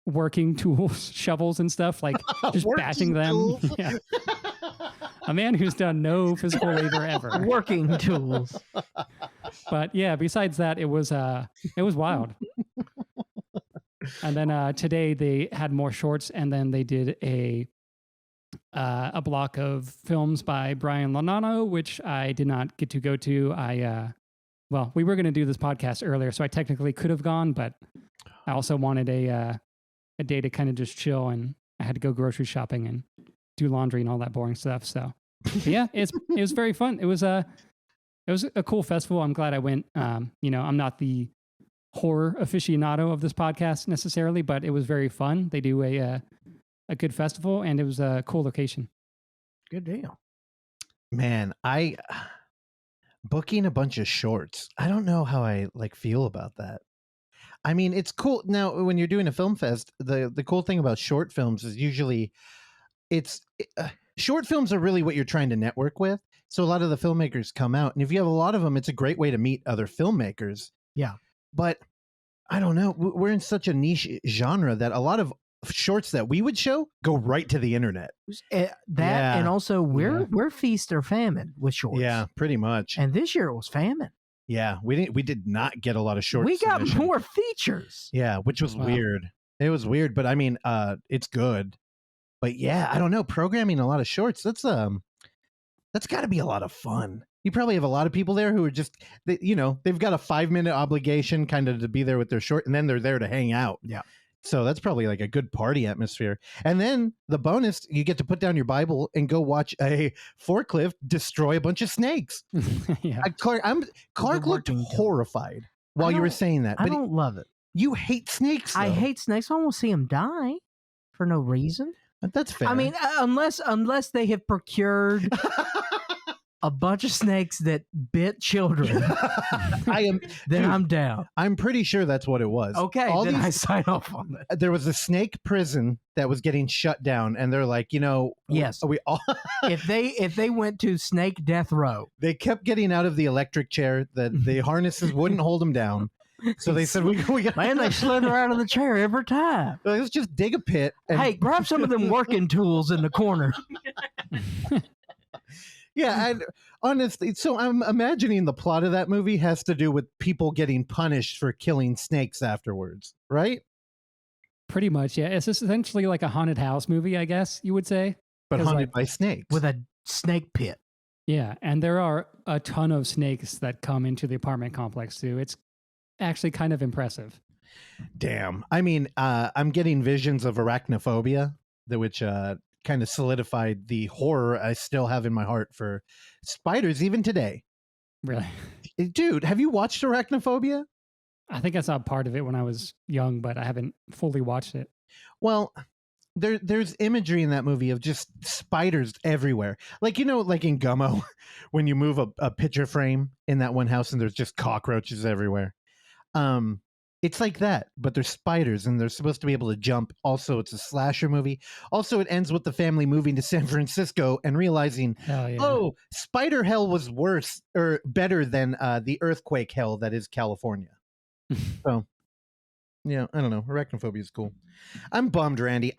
working tools, shovels and stuff, like just bashing them. Yeah. A man who's done no physical labor ever. Working tools. But yeah, besides that, it was wild. And then today they had more shorts, and then they did a block of films by Brian Lonano, which I did not get to go to. We were going to do this podcast earlier, so I technically could have gone, but I also wanted a day to kind of just chill, and I had to go grocery shopping and do laundry and all that boring stuff. So yeah, it was very fun. It was a cool festival. I'm glad I went. I'm not the horror aficionado of this podcast necessarily, but it was very fun. They do a good festival, and it was a cool location. Good deal. Man, booking a bunch of shorts. I don't know how I feel about that. I mean, it's cool. Now, when you're doing a film fest, the cool thing about short films is usually short films are really what you're trying to network with. So a lot of the filmmakers come out, and if you have a lot of them, it's a great way to meet other filmmakers. Yeah. But I don't know. We're in such a niche genre that a lot of shorts that we would show go right to the internet. And also we're feast or famine with shorts. Yeah, pretty much. And this year it was famine. Yeah, we did not get a lot of shorts. We got more features. Yeah, which was weird. It was weird, but I mean, it's good. But yeah, I don't know. Programming a lot of shorts, that's got to be a lot of fun. You probably have a lot of people there who are just, they've got a 5-minute obligation kind of to be there with their short, and then they're there to hang out. Yeah. So that's probably like a good party atmosphere. And then the bonus, you get to put down your Bible and go watch a forklift destroy a bunch of snakes. Yeah. Clark looked horrified while you were saying that. I But don't love it. you hate snakes, though. I hate snakes. I won't see them die for no reason. That's fair. I mean, unless they have procured a bunch of snakes that bit children, I'm down. I'm pretty sure that's what it was. Okay, I sign off on that. There was a snake prison that was getting shut down, and they're like, yes, we all if they went to snake death row, they kept getting out of the electric chair. The harnesses wouldn't hold them down. So they said, we got man, they slither out of the chair every time. Let's just dig a pit. Hey, grab some of them working tools in the corner. Yeah, and honestly, so I'm imagining the plot of that movie has to do with people getting punished for killing snakes afterwards, right? Pretty much, yeah. It's essentially like a haunted house movie, I guess you would say. But haunted by snakes. With a snake pit. Yeah, and there are a ton of snakes that come into the apartment complex, too. It's actually kind of impressive. Damn. I mean, I'm getting visions of arachnophobia, which kind of solidified the horror I still have in my heart for spiders even today. Really? Dude, have you watched Arachnophobia? I think I saw part of it when I was young, but I haven't fully watched it. Well, there's imagery in that movie of just spiders everywhere. Like in Gummo, when you move a picture frame in that one house and there's just cockroaches everywhere. It's like that, but there's spiders and they're supposed to be able to jump. Also, it's a slasher movie. Also, it ends with the family moving to San Francisco and realizing, oh, spider hell was worse or better than the earthquake hell that is California. So, yeah, I don't know. Arachnophobia is cool. I'm bummed, Randy.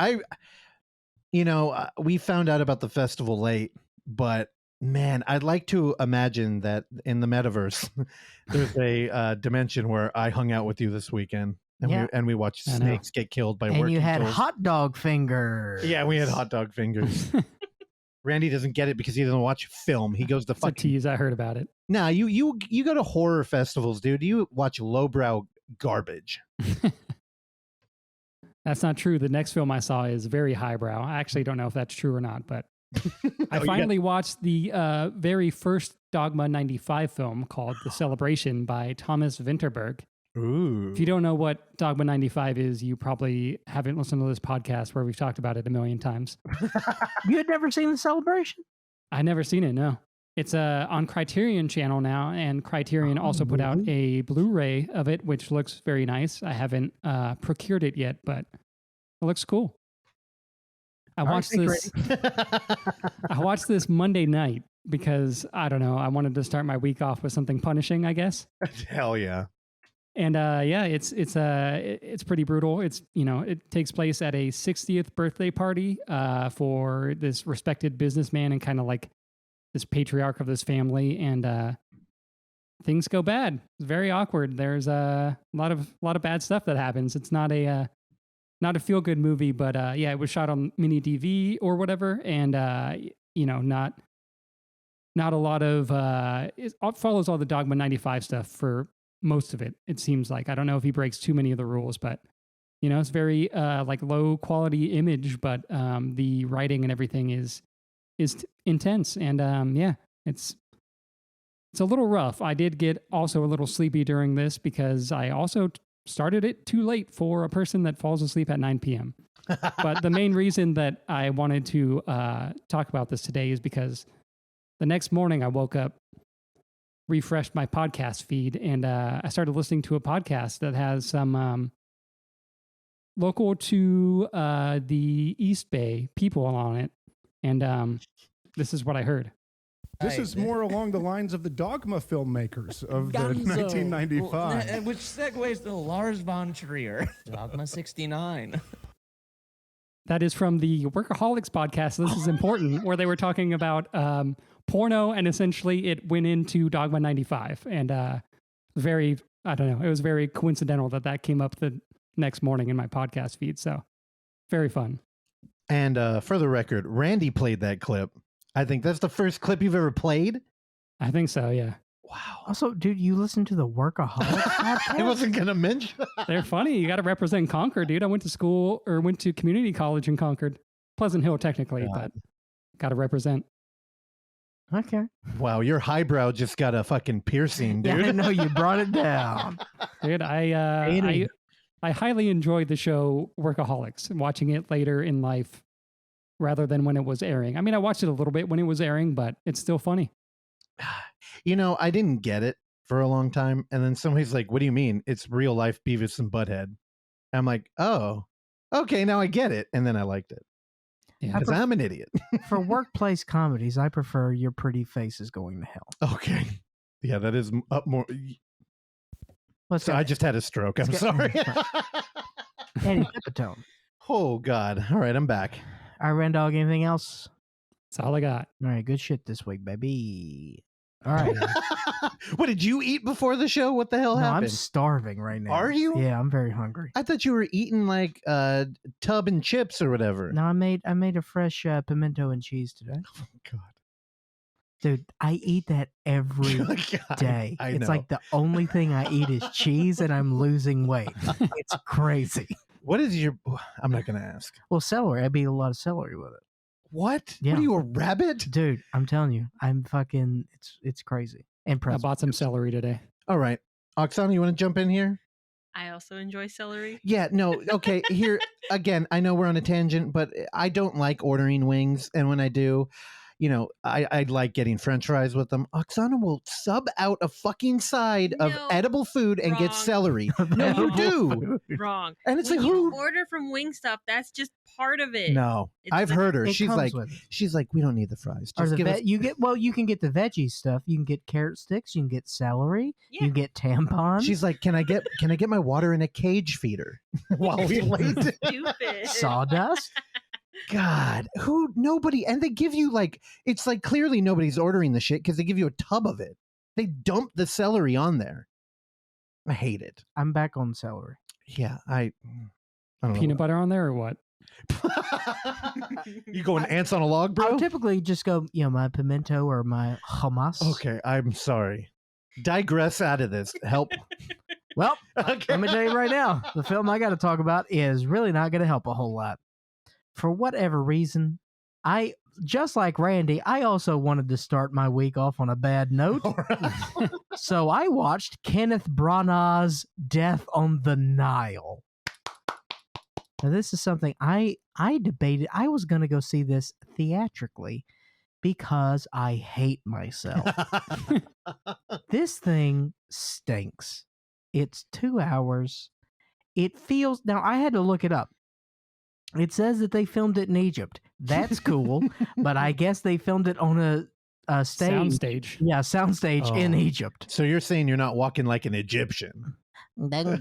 We found out about the festival late, but man, I'd like to imagine that in the metaverse, there's a dimension where I hung out with you this weekend, and we watched snakes get killed by working And you had tools. hot dog fingers. Yeah, we had hot dog fingers. Randy doesn't get it because he doesn't watch film. He goes to fucking... It's a tease. I heard about it. Nah, you go to horror festivals, dude. You watch lowbrow garbage. That's not true. The next film I saw is very highbrow. I actually don't know if that's true or not, but I finally watched the very first Dogma 95 film called The Celebration by Thomas Vinterberg. Ooh. If you don't know what Dogma 95 is, you probably haven't listened to this podcast where we've talked about it a million times. You had never seen The Celebration? I never seen it, no. It's on Criterion channel now, and Criterion also put out a Blu-ray of it, which looks very nice. I haven't procured it yet, but it looks cool. I watched this Monday night because I don't know. I wanted to start my week off with something punishing, I guess. Hell yeah. And it's pretty brutal. It takes place at a 60th birthday party for this respected businessman and kind of like this patriarch of this family, and things go bad. It's very awkward. There's a lot of bad stuff that happens. It's not a feel good movie, but it was shot on mini DV or whatever, and not a lot of it follows all the Dogma 95 stuff for most of it. It seems like I don't know if he breaks too many of the rules, but it's very like low quality image, but the writing and everything is intense, and it's a little rough. I did get also a little sleepy during this because I also started it too late for a person that falls asleep at 9 p.m. But the main reason that I wanted to talk about this today is because the next morning I woke up, refreshed my podcast feed, and I started listening to a podcast that has some local to the East Bay people on it. And this is what I heard. This is more along the lines of the Dogma filmmakers of the 1995. Which segues to Lars von Trier. Dogma 69. That is from the Workaholics podcast. This is important, where they were talking about porno, and essentially it went into Dogma 95. And it was very coincidental that came up the next morning in my podcast feed. So very fun. And for the record, Randy played that clip. I think that's the first clip you've ever played. I think so, yeah. Wow. Also, dude, you listen to the Workaholics podcast? I wasn't going to mention. They're funny. You got to represent Concord, dude. I went to community college in Concord. Pleasant Hill, technically, but got to represent. Okay. Wow, your highbrow just got a fucking piercing, dude. Yeah, I know, you brought it down. Dude, I highly enjoyed the show Workaholics, watching it later in life rather than when it was airing. I mean, I watched it a little bit when it was airing, but it's still funny. I didn't get it for a long time. And then somebody's like, what do you mean? It's real life Beavis and Butthead. And I'm like, oh, okay, now I get it. And then I liked it. Yeah. Because I'm an idiot. For workplace comedies, I prefer Your Pretty Face Is Going to Hell. Okay. Yeah, that is up more. I just had a stroke. I'm sorry. Eddie Pepitone. Oh, God. All right, I'm back. All right, Rendog, anything else? That's all I got. All right, good shit this week, baby. All right. What, did you eat before the show? What the hell happened? I'm starving right now. Are you? Yeah, I'm very hungry. I thought you were eating like tub and chips or whatever. No, I made a fresh pimento and cheese today. Oh, God. Dude, I eat that every day. It's like the only thing I eat is cheese, and I'm losing weight. It's crazy. What is your... I'm not going to ask. Well, celery. I eat a lot of celery with it. What? Yeah. What are you, a rabbit? Dude, I'm telling you, I'm fucking... It's crazy. And I bought some celery today. All right. Oksana, you want to jump in here? I also enjoy celery. Yeah, no. Okay, here, again, I know we're on a tangent, but I don't like ordering wings. And when I do... I like getting French fries with them. Oksana will sub out a fucking side of edible food and get celery. No, you do. Wrong. And it's when like, you who order from Wingstop, that's just part of it. No, I've heard her. She's like, we don't need the fries. Or Just give us... you can get the veggie stuff. You can get carrot sticks. You can get celery. Yeah. You can get tampons. She's like, can I get my water in a cage feeder while we wait? Stupid. Sawdust. God, nobody, and they give you it's like clearly nobody's ordering the shit because they give you a tub of it. They dump the celery on there. I hate it. I'm back on celery. Yeah, I don't know. Peanut butter on there or what? You going ants on a log, bro? I'll typically just go, my pimento or my hummus. Okay, I'm sorry. Digress out of this. Help. Well, okay. Let me tell you right now, the film I got to talk about is really not going to help a whole lot. For whatever reason, just like Randy, I also wanted to start my week off on a bad note. So I watched Kenneth Branagh's Death on the Nile. Now, this is something I debated. I was going to go see this theatrically, because I hate myself. This thing stinks. It's 2 hours. It feels... Now, I had to look it up. It says that they filmed it in Egypt. That's cool, but I guess they filmed it on a stage. Soundstage. Yeah, soundstage in Egypt. So you're saying you're not walking like an Egyptian? You've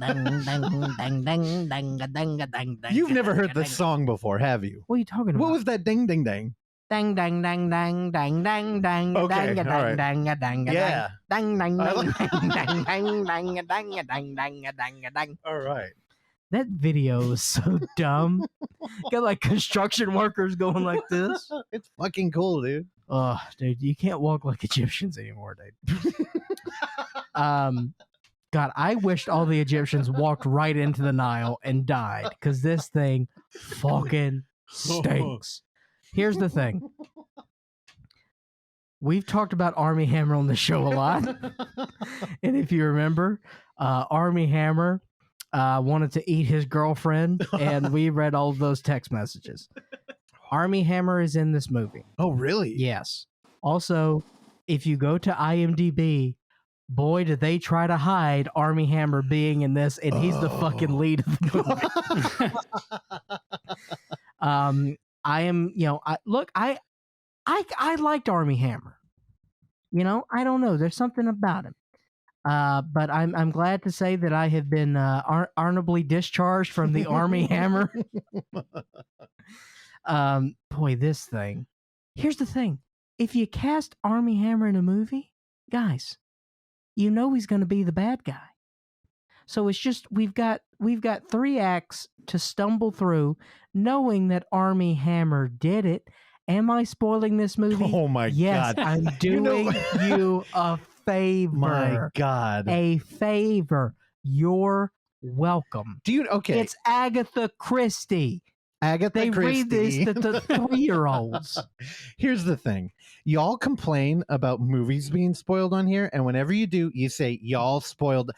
You've never heard this song before, have you? What are you talking about? What was that ding ding dang? Dang dang dang dang dang dang dang Okay, dang all right. dang dang dang Yeah. dang dang I dang like- dang dang dang dang dang dang dang dang. All right. That video is so dumb. Got like construction workers going like this. It's fucking cool, dude. Oh, dude, you can't walk like Egyptians anymore, dude. God, I wished all the Egyptians walked right into the Nile and died because this thing fucking stinks. Here's the thing. We've talked about Army Hammer on the show a lot. And if you remember, Army Hammer wanted to eat his girlfriend, and we read all of those text messages. Army Hammer is in this movie. Oh, really? Yes. Also, if you go to IMDb, boy, did they try to hide Army Hammer being in this, and he's the fucking lead of the movie. I am, I liked Army Hammer. You know, I don't know. There's something about him. But I'm glad to say that I have been honorably discharged from the Army Hammer. Boy, this thing. Here's the thing. If you cast Army Hammer in a movie, guys, you know he's going to be the bad guy. So it's just we've got 3 acts to stumble through, knowing that Army Hammer did it. Am I spoiling this movie? Oh my yes, God. I'm doing you a favor. My God. A favor. You're welcome. Do you okay? It's Agatha Christie. Agatha They Christie. read this to the 3-year-olds. Here's the thing. Y'all complain about movies being spoiled on here, and whenever you do, you say, y'all spoiled.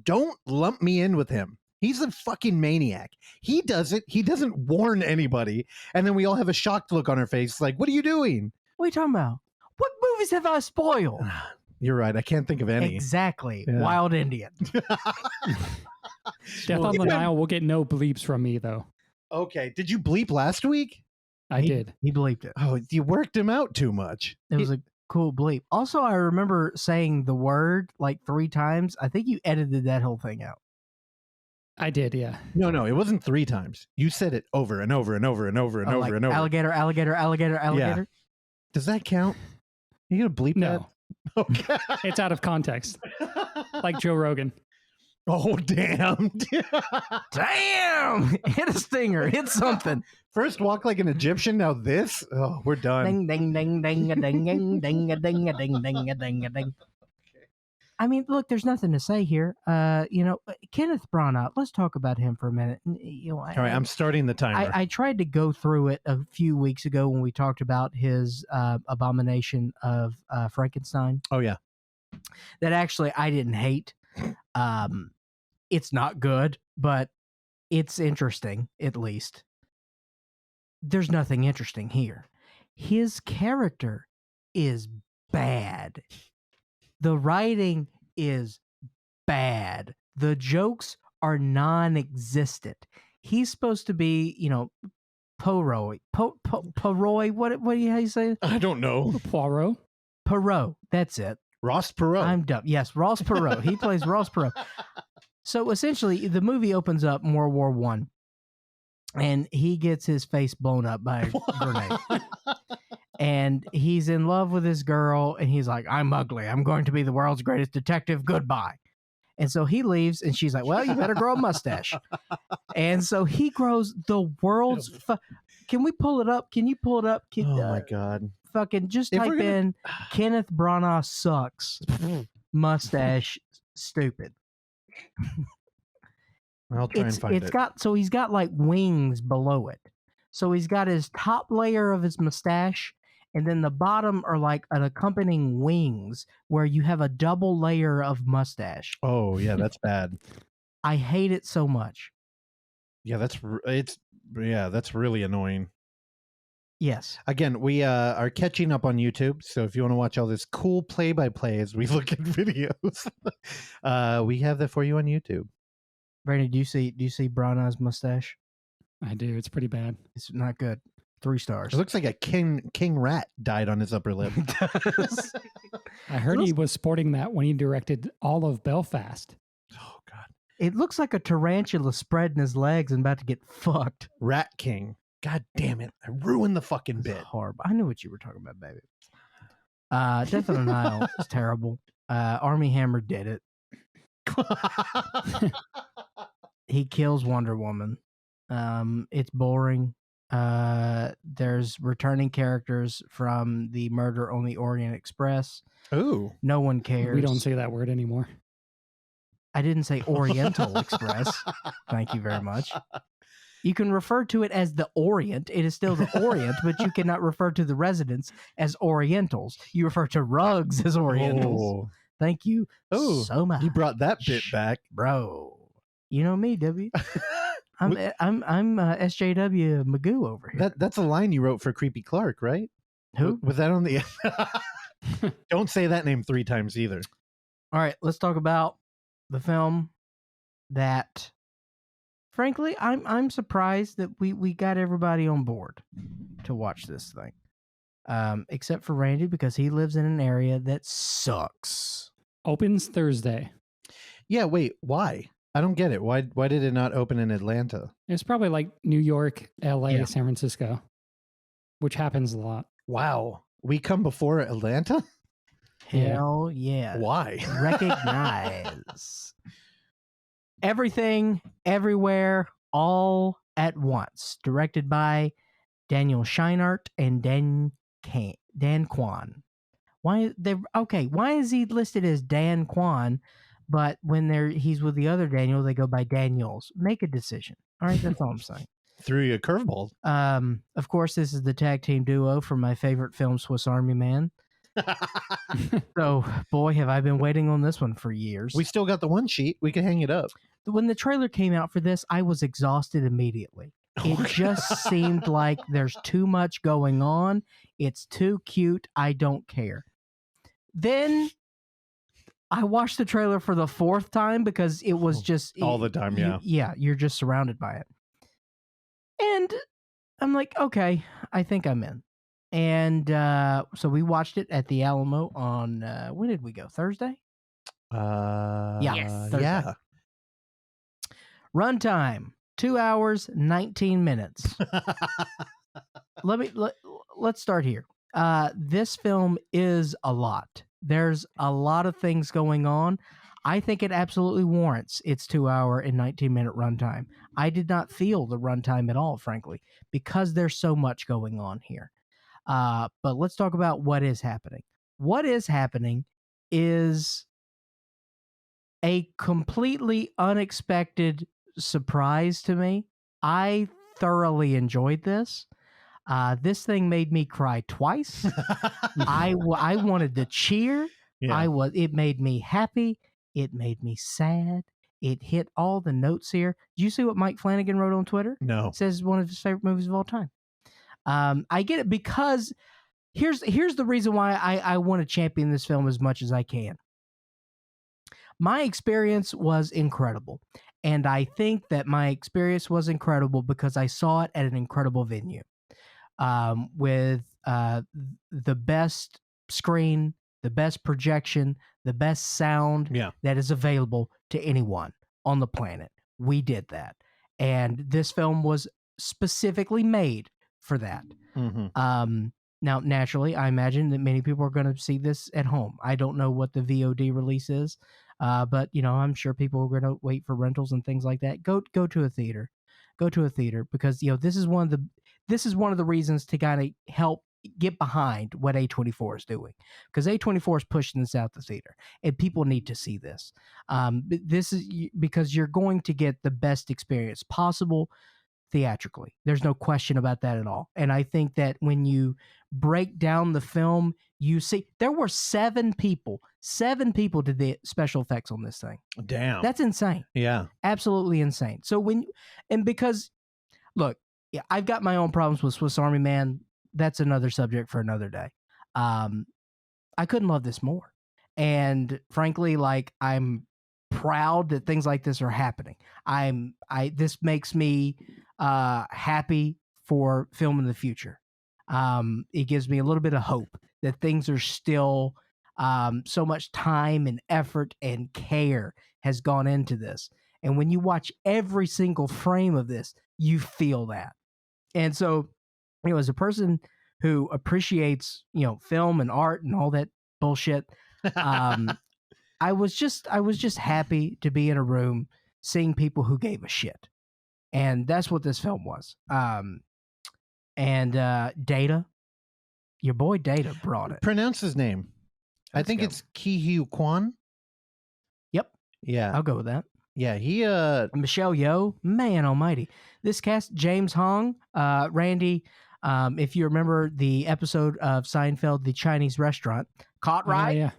Don't lump me in with him. He's a fucking maniac. He doesn't warn anybody, and then we all have a shocked look on our face like, what are you doing? What are you talking about? What movies have I spoiled? You're right. I can't think of any. Exactly. Yeah. Wild Indian. Death on the Nile will get no bleeps from me, though. Okay. Did you bleep last week? I did. He bleeped it. Oh, you worked him out too much. It was a cool bleep. Also, I remember saying the word like 3 times. I think you edited that whole thing out. I did, yeah. No, it wasn't 3 times. You said it over and over and over and over and over Like and over. alligator, alligator, alligator, alligator. Does that count? You gonna bleep No. that? Okay. It's out of context. Like Joe Rogan. Oh, damn. Damn! Hit a stinger. Hit something. First walk like an Egyptian, now this? Oh, we're done. Ding, ding, ding, ding, a ding, ding, ding, a ding, a ding, ding, a ding, a ding. I mean, look, there's nothing to say here. Kenneth Branagh, let's talk about him for a minute. All right, I'm starting the timer. I tried to go through it a few weeks ago when we talked about his abomination of Frankenstein. Oh, yeah. That actually I didn't hate. It's not good, but it's interesting, at least. There's nothing interesting here. His character is bad. The writing is bad. The jokes are non-existent. He's supposed to be, Poirot. Poirot. What do you say? I don't know. Poirot. Perot. That's it. Ross Perot. I'm dumb. Yes, Ross Perot. He plays Ross Perot. So essentially, the movie opens up in World War I, and he gets his face blown up by a grenade. And he's in love with this girl, and he's like, I'm ugly. I'm going to be the world's greatest detective. Goodbye. And so he leaves, and she's like, well, you better grow a mustache. And so he grows the world's... Can we pull it up? Can you pull it up? Oh, my God. Fucking just If type we're gonna- in Kenneth Branagh sucks. Mustache stupid. I'll try and find it. He's got like wings below it. So he's got his top layer of his mustache, and then the bottom are like an accompanying wings where you have a double layer of mustache. Oh, yeah, that's bad. I hate it so much. Yeah, that's really annoying. Yes. Again, we are catching up on YouTube, so if you want to watch all this cool play-by-play as we look at videos, we have that for you on YouTube. Brandon, do you see Branagh's mustache? I do. It's pretty bad. It's not good. 3 stars. It looks like a king rat died on his upper lip. I heard he was sporting that when he directed all of Belfast. Oh God! It looks like a tarantula spreading his legs and about to get fucked. Rat King. God damn it! I ruined the fucking It's bit. horrible. I knew what you were talking about, baby. Death on the Nile is terrible. Army Hammer did it. He kills Wonder Woman. It's boring. There's returning characters from the Murder on the Orient Express. Ooh. No one cares. We don't say that word anymore. I didn't say Oriental Express. Thank you very much. You can refer to it as the Orient. It is still the Orient, but you cannot refer to the residents as Orientals. You refer to rugs as Orientals. Oh. Thank you so much. You brought that bit back, bro. You know me, W. I'm SJW Magoo over here. That's a line you wrote for Creepy Clark, right? Who? Was that on the? Don't say that name 3 times either. All right, let's talk about the film that, frankly, I'm surprised that we got everybody on board to watch this thing, except for Randy because he lives in an area that sucks. Opens Thursday. Yeah, wait, why? I don't get it. Why did it not open in Atlanta? It's probably like New York, LA, Yeah. San Francisco, which happens a lot. Wow, we come before Atlanta? Hell yeah. Why? Recognize Everything, Everywhere, All at Once. Directed by Daniel Scheinert and Dan Kwan. Why is he listed as Dan Kwan, but when he's with the other Daniel, they go by Daniels? Make a decision. All right, that's all I'm saying. Threw you a curveball. Of course, this is the tag team duo from my favorite film, Swiss Army Man. So, boy, have I been waiting on this one for years. We still got the one sheet. We can hang it up. When the trailer came out for this, I was exhausted immediately. It just seemed like there's too much going on. It's too cute. I don't care. Then I watched the trailer for the 4th time because it was just all the time. Yeah. You're just surrounded by it. And I'm like, okay, I think I'm in. And so we watched it at the Alamo on when did we go? Thursday? Yes. Thursday. Yeah. Runtime 2 hours 19 minutes. Let's start here. This film is a lot. There's a lot of things going on. I think it absolutely warrants its 2 hour and 19-minute runtime. I did not feel the runtime at all, frankly, because there's so much going on here. But let's talk about what is happening. What is happening is a completely unexpected surprise to me. I thoroughly enjoyed this. This thing made me cry twice. I wanted to cheer. Yeah. It made me happy. It made me sad. It hit all the notes here. Did you see what Mike Flanagan wrote on Twitter? No. It says it's one of his favorite movies of all time. I get it because here's the reason why I want to champion this film as much as I can. My experience was incredible. And I think that my experience was incredible because I saw it at an incredible venue with the best screen, the best projection, the best sound that is available to anyone on the planet. We did that. And this film was specifically made for that. Mm-hmm. Now, naturally, I imagine that many people are going to see this at home. I don't know what the VOD release is, but I'm sure people are going to wait for rentals and things like that. Go to a theater. Go to a theater because this is one of the reasons to kind of help get behind what A24 is doing, because A24 is pushing this out the theater and people need to see this. This is because you're going to get the best experience possible theatrically. There's no question about that at all. And I think that when you break down the film, you see there were 7 people did the special effects on this thing. Damn. That's insane. Yeah. Absolutely insane. So because look, I've got my own problems with Swiss Army Man. that's another subject for another day. I couldn't love this more. And frankly, like, I'm proud that things like this are happening. This makes me happy for film in the future. It gives me a little bit of hope that things are still so much time and effort and care has gone into this. And when you watch every single frame of this, you feel that. And so, as a person who appreciates, film and art and all that bullshit, I was just happy to be in a room seeing people who gave a shit. And that's what this film was. Data, your boy Data brought it. Pronounce his name. I think it's Ki-Hugh Kwan. Yep. Yeah. I'll go with that. Yeah, he Michelle Yeoh, man almighty. This cast, James Hong, Randy, if you remember the episode of Seinfeld, The Chinese Restaurant, Caught Right? Yeah.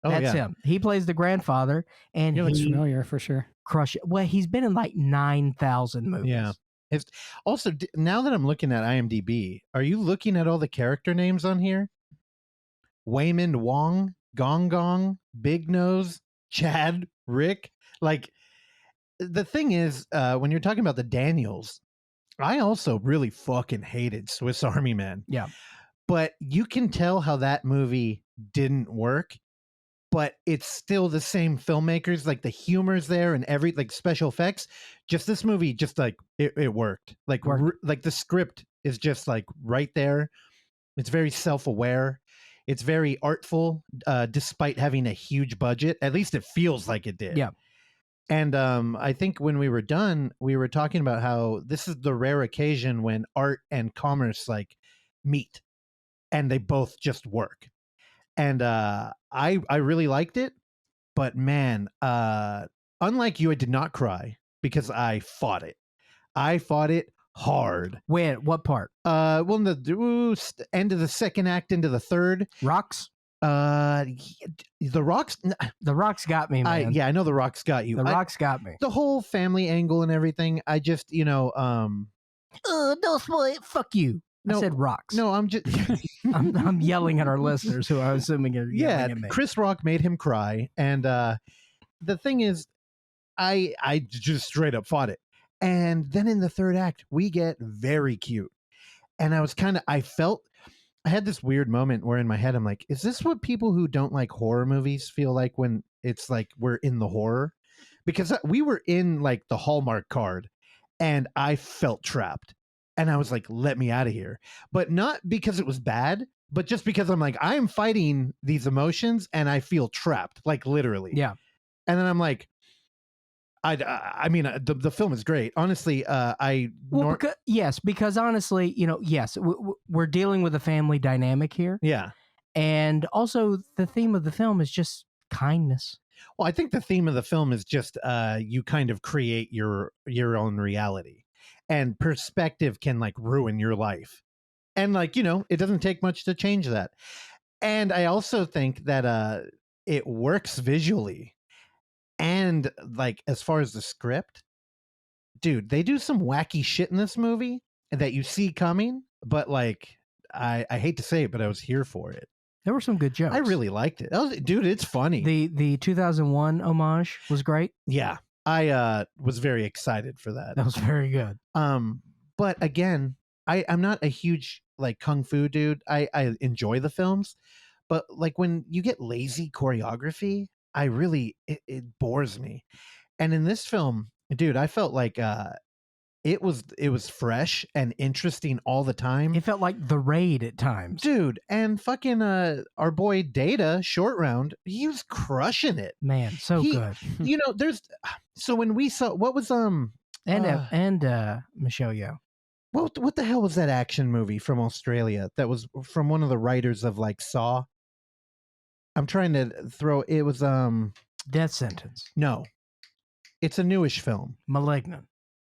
That's him. He plays the grandfather, and He looks familiar for sure. Crush it. Well, he's been in like 9,000 movies. Yeah. Also, now that I'm looking at IMDb, are you looking at all the character names on here? Waymond Wong, Gong Gong, Big Nose, Chad, Rick. Like, the thing is, when you're talking about the Daniels, I also really fucking hated Swiss Army Man. Yeah. But you can tell how that movie didn't work, but it's still the same filmmakers. Like, the humor's there and like special effects. Just this movie, just like it worked. Like, like the script is just like right there. It's very self-aware. It's very artful, despite having a huge budget. At least it feels like it did. Yeah. And I think when we were done, we were talking about how this is the rare occasion when art and commerce like meet, and they both just work. And I really liked it, but man, unlike you, I did not cry because I fought it. I fought it hard. When? What part? Well, in the end of the second act into the third. Rocks? The Rocks. The Rocks got me, man. I know the Rocks got you. The Rocks got me. The whole family angle and everything. I just, don't spoil it. Fuck you. No, I said Rocks. No, I'm just. I'm yelling at our listeners, who I'm assuming are yelling at me. Chris Rock made him cry, and the thing is, I just straight up fought it. And then in the third act, we get very cute. And I had this weird moment where in my head, I'm like, is this what people who don't like horror movies feel like when it's like we're in the horror? Because we were in like the Hallmark card and I felt trapped. And I was like, let me out of here. But not because it was bad, but just because I'm like, I am fighting these emotions and I feel trapped, like literally. Yeah. And then I'm like, I mean, the film is great. Honestly, because honestly, yes, we're dealing with a family dynamic here. Yeah. And also the theme of the film is just kindness. Well, I think the theme of the film is just you kind of create your own reality, and perspective can like ruin your life. And like, it doesn't take much to change that. And I also think that it works visually. And like, as far as the script, dude, they do some wacky shit in this movie that you see coming, but like, I hate to say it, but I was here for it. There were some good jokes. I really liked it. Dude, it's funny. The 2001 homage was great. Yeah. I was very excited for that. That was very good. But again, I'm not a huge like kung fu dude. I enjoy the films, but like when you get lazy choreography, it bores me. And in this film, dude, I felt like it was fresh and interesting all the time. It felt like The Raid at times. Dude, and fucking our boy Data, Short Round, he was crushing it. Man, so good. So when we saw what was and Michelle Yeoh. What the hell was that action movie from Australia that was from one of the writers of like Saw? I'm trying to throw it was Death Sentence. No. It's a newish film. Malignant.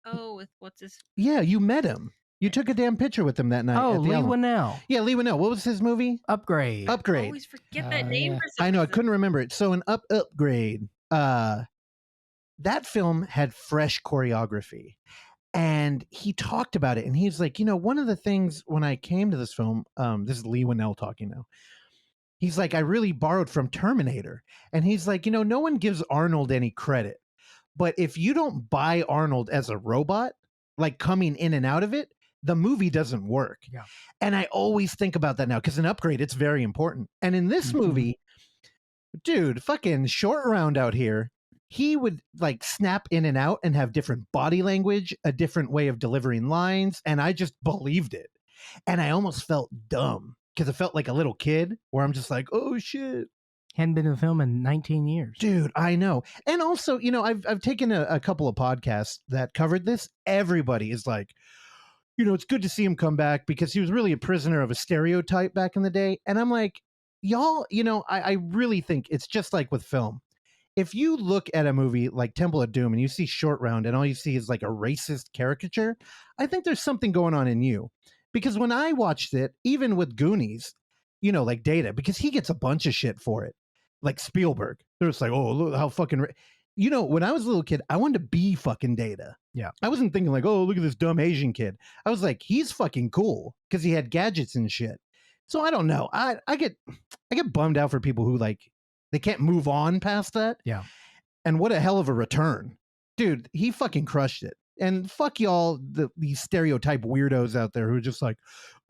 Oh, with what's his? Yeah, you met him. You took a damn picture with him that night. Oh, at the Lee Alamo. Winnell. Yeah, Lee Winnell. What was his movie? Upgrade. I always forget that name for some I know, I reason. couldn't remember it. So an Upgrade. That film had fresh choreography. And he talked about it, and he's like, one of the things when I came to this film, this is Lee Winnell talking now. He's like, I really borrowed from Terminator. And he's like, no one gives Arnold any credit. But if you don't buy Arnold as a robot, like coming in and out of it, the movie doesn't work. Yeah. And I always think about that now because in Upgrade, it's very important. And in this movie, dude, fucking Short Round out here, he would like snap in and out and have different body language, a different way of delivering lines. And I just believed it. And I almost felt dumb because it felt like a little kid where I'm just like, oh shit. Hadn't been in the film in 19 years. Dude, I know. And also, I've taken a couple of podcasts that covered this. Everybody is like, it's good to see him come back because he was really a prisoner of a stereotype back in the day. And I'm like, y'all, I really think it's just like with film. If you look at a movie like Temple of Doom and you see Short Round and all you see is like a racist caricature, I think there's something going on in you. Because when I watched it, even with Goonies, like Data, because he gets a bunch of shit for it. Like Spielberg. They're just like, oh, look how fucking... when I was a little kid, I wanted to be fucking Data. Yeah. I wasn't thinking like, oh, look at this dumb Asian kid. I was like, he's fucking cool because he had gadgets and shit. So I don't know. I get bummed out for people who like, they can't move on past that. Yeah. And what a hell of a return. Dude, he fucking crushed it. And fuck y'all, these stereotype weirdos out there who are just like,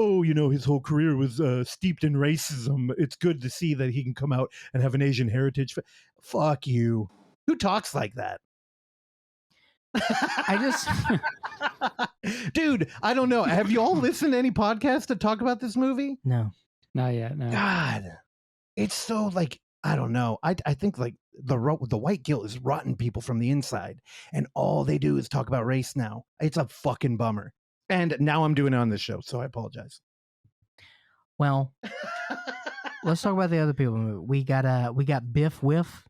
oh, his whole career was steeped in racism. It's good to see that he can come out and have an Asian heritage. Fuck you. Who talks like that? Dude, I don't know. Have you all listened to any podcasts that talk about this movie? No. Not yet, no. God, it's so like, I don't know. I think like the white guilt is rotting people from the inside, and all they do is talk about race now. It's a fucking bummer. And now I'm doing it on this show, so I apologize. Well, let's talk about the other people. We got Biff Whiff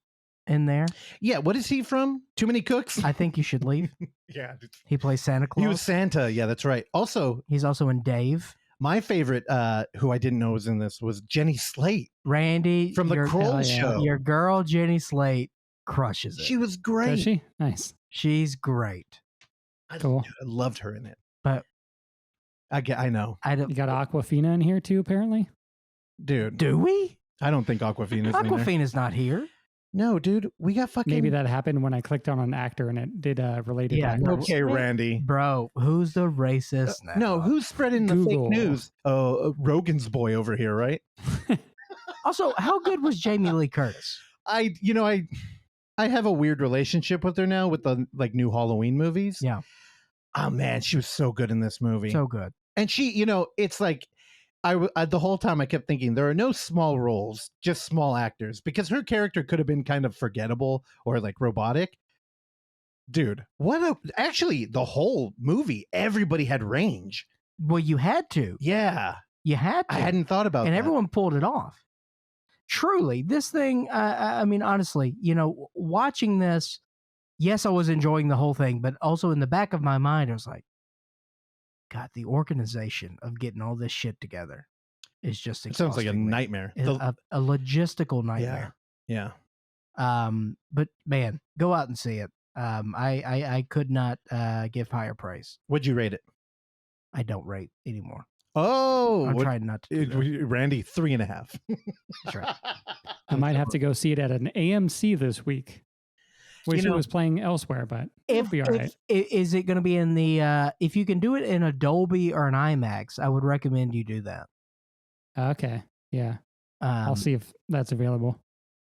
in there. Yeah, what is he from? Too Many Cooks? I think you should leave. Yeah. He plays Santa Claus. He was Santa. Yeah, that's right. Also, he's also in Dave. My favorite, who I didn't know was in this, was Jenny Slate. Randy. From the Kroll Show. Your girl, Jenny Slate, crushes it. She was great. Does she? Nice. She's great. Cool. I loved her in it. But I know. You got Aquafina in here too, apparently? Dude. Do we? I don't think Aquafina's in there. Aquafina's not here. No, dude. We got fucking... Maybe that happened when I clicked on an actor and it did related. Yeah. Okay, Randy. Bro, who's the racist now? No, who's spreading the Google. fake news? Rogan's boy over here, right? Also, how good was Jamie Lee Curtis? I have a weird relationship with her now with the like new Halloween movies. Yeah. Oh man, she was so good in this movie. So good. And she, it's like I the whole time I kept thinking there are no small roles, just small actors, because her character could have been kind of forgettable or like robotic. Dude, actually the whole movie, everybody had range. Well, you had to. Yeah. You had to. I hadn't thought about and that. everyone pulled it off. Truly, this thing, I mean, honestly, watching this, yes, I was enjoying the whole thing, but also in the back of my mind, I was like, God, the organization of getting all this shit together is just It sounds like a exhausting me. nightmare. A logistical nightmare. Yeah. But man, go out and see it. I could not give higher praise. What'd you rate it? I don't rate anymore. Oh, I'm trying not to. Do that. Randy, 3.5. That's right. I might have to go see it at an AMC this week. Wish it was playing elsewhere, but it'll be all right. Is it going to be in the? If you can do it in a Dolby or an IMAX, I would recommend you do that. Okay, yeah, I'll see if that's available.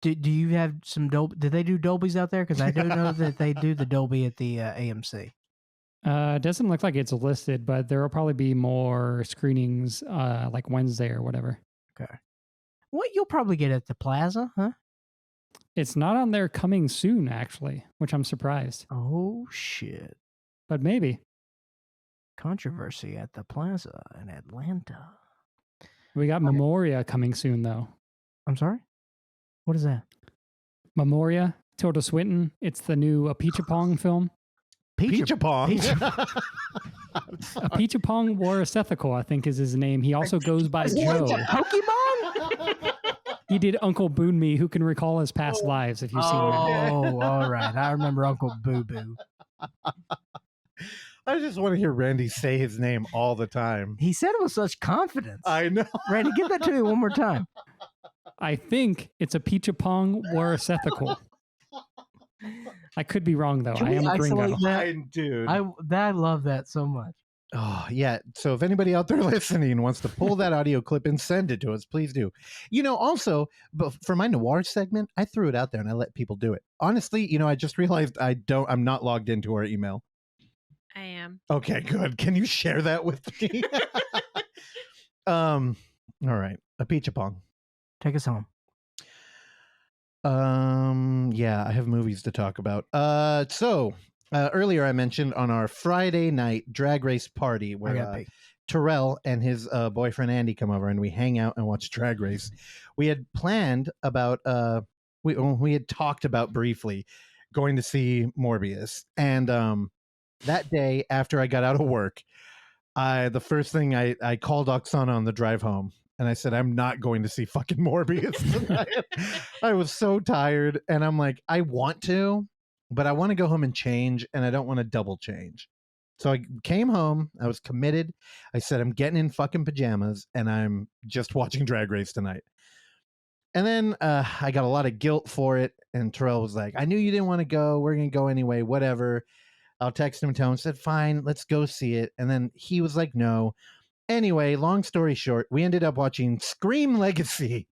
Do you have some Dolby? Do they do Dolbys out there? Because I do know that they do the Dolby at the AMC. It doesn't look like it's listed, but there will probably be more screenings like Wednesday or whatever. Okay. Well, you'll probably get it at the Plaza, huh? It's not on there coming soon, actually, which I'm surprised. Oh, shit. But maybe. Controversy at the Plaza in Atlanta. We got Memoria coming soon, though. I'm sorry? What is that? Memoria, Tilda Swinton. It's the new Apichatpong film. Peachapong. Apichatpong Warasethical, I think is his name. He also goes by Joe. Pokemon? He did Uncle Boonme, who can recall his past lives, if you've seen that. Oh, all right. I remember Uncle Boo Boo. I just want to hear Randy say his name all the time. He said it with such confidence. I know. Randy, give that to me one more time. I think it's a Peachapong Warasethical. I could be wrong, though. Can I we am a gringo. isolate that? Dude. I love that so much. Oh, yeah. So if anybody out there listening wants to pull that audio clip and send it to us, please do. Also, but for my noir segment, I threw it out there and I let people do it. Honestly, I just realized I'm not logged into our email. I am. Okay, good. Can you share that with me? All right. A Peachapong. Take us home. Yeah, I have movies to talk about. Earlier I mentioned on our Friday night drag race party where Terrell and his boyfriend Andy come over and we hang out and watch Drag Race. We had planned about we had talked about briefly going to see Morbius, and that day after I got out of work, the first thing I called Oksana on the drive home. And I said, I'm not going to see fucking Morbius tonight. I was so tired. And I'm like, I want to, but I want to go home and change. And I don't want to double change. So I came home. I was committed. I said, I'm getting in fucking pajamas and I'm just watching Drag Race tonight. And then I got a lot of guilt for it. And Terrell was like, I knew you didn't want to go. We're going to go anyway. Whatever. I'll text him and tell him, said, fine, let's go see it. And then he was like, no. Anyway, long story short, we ended up watching Scream Legacy,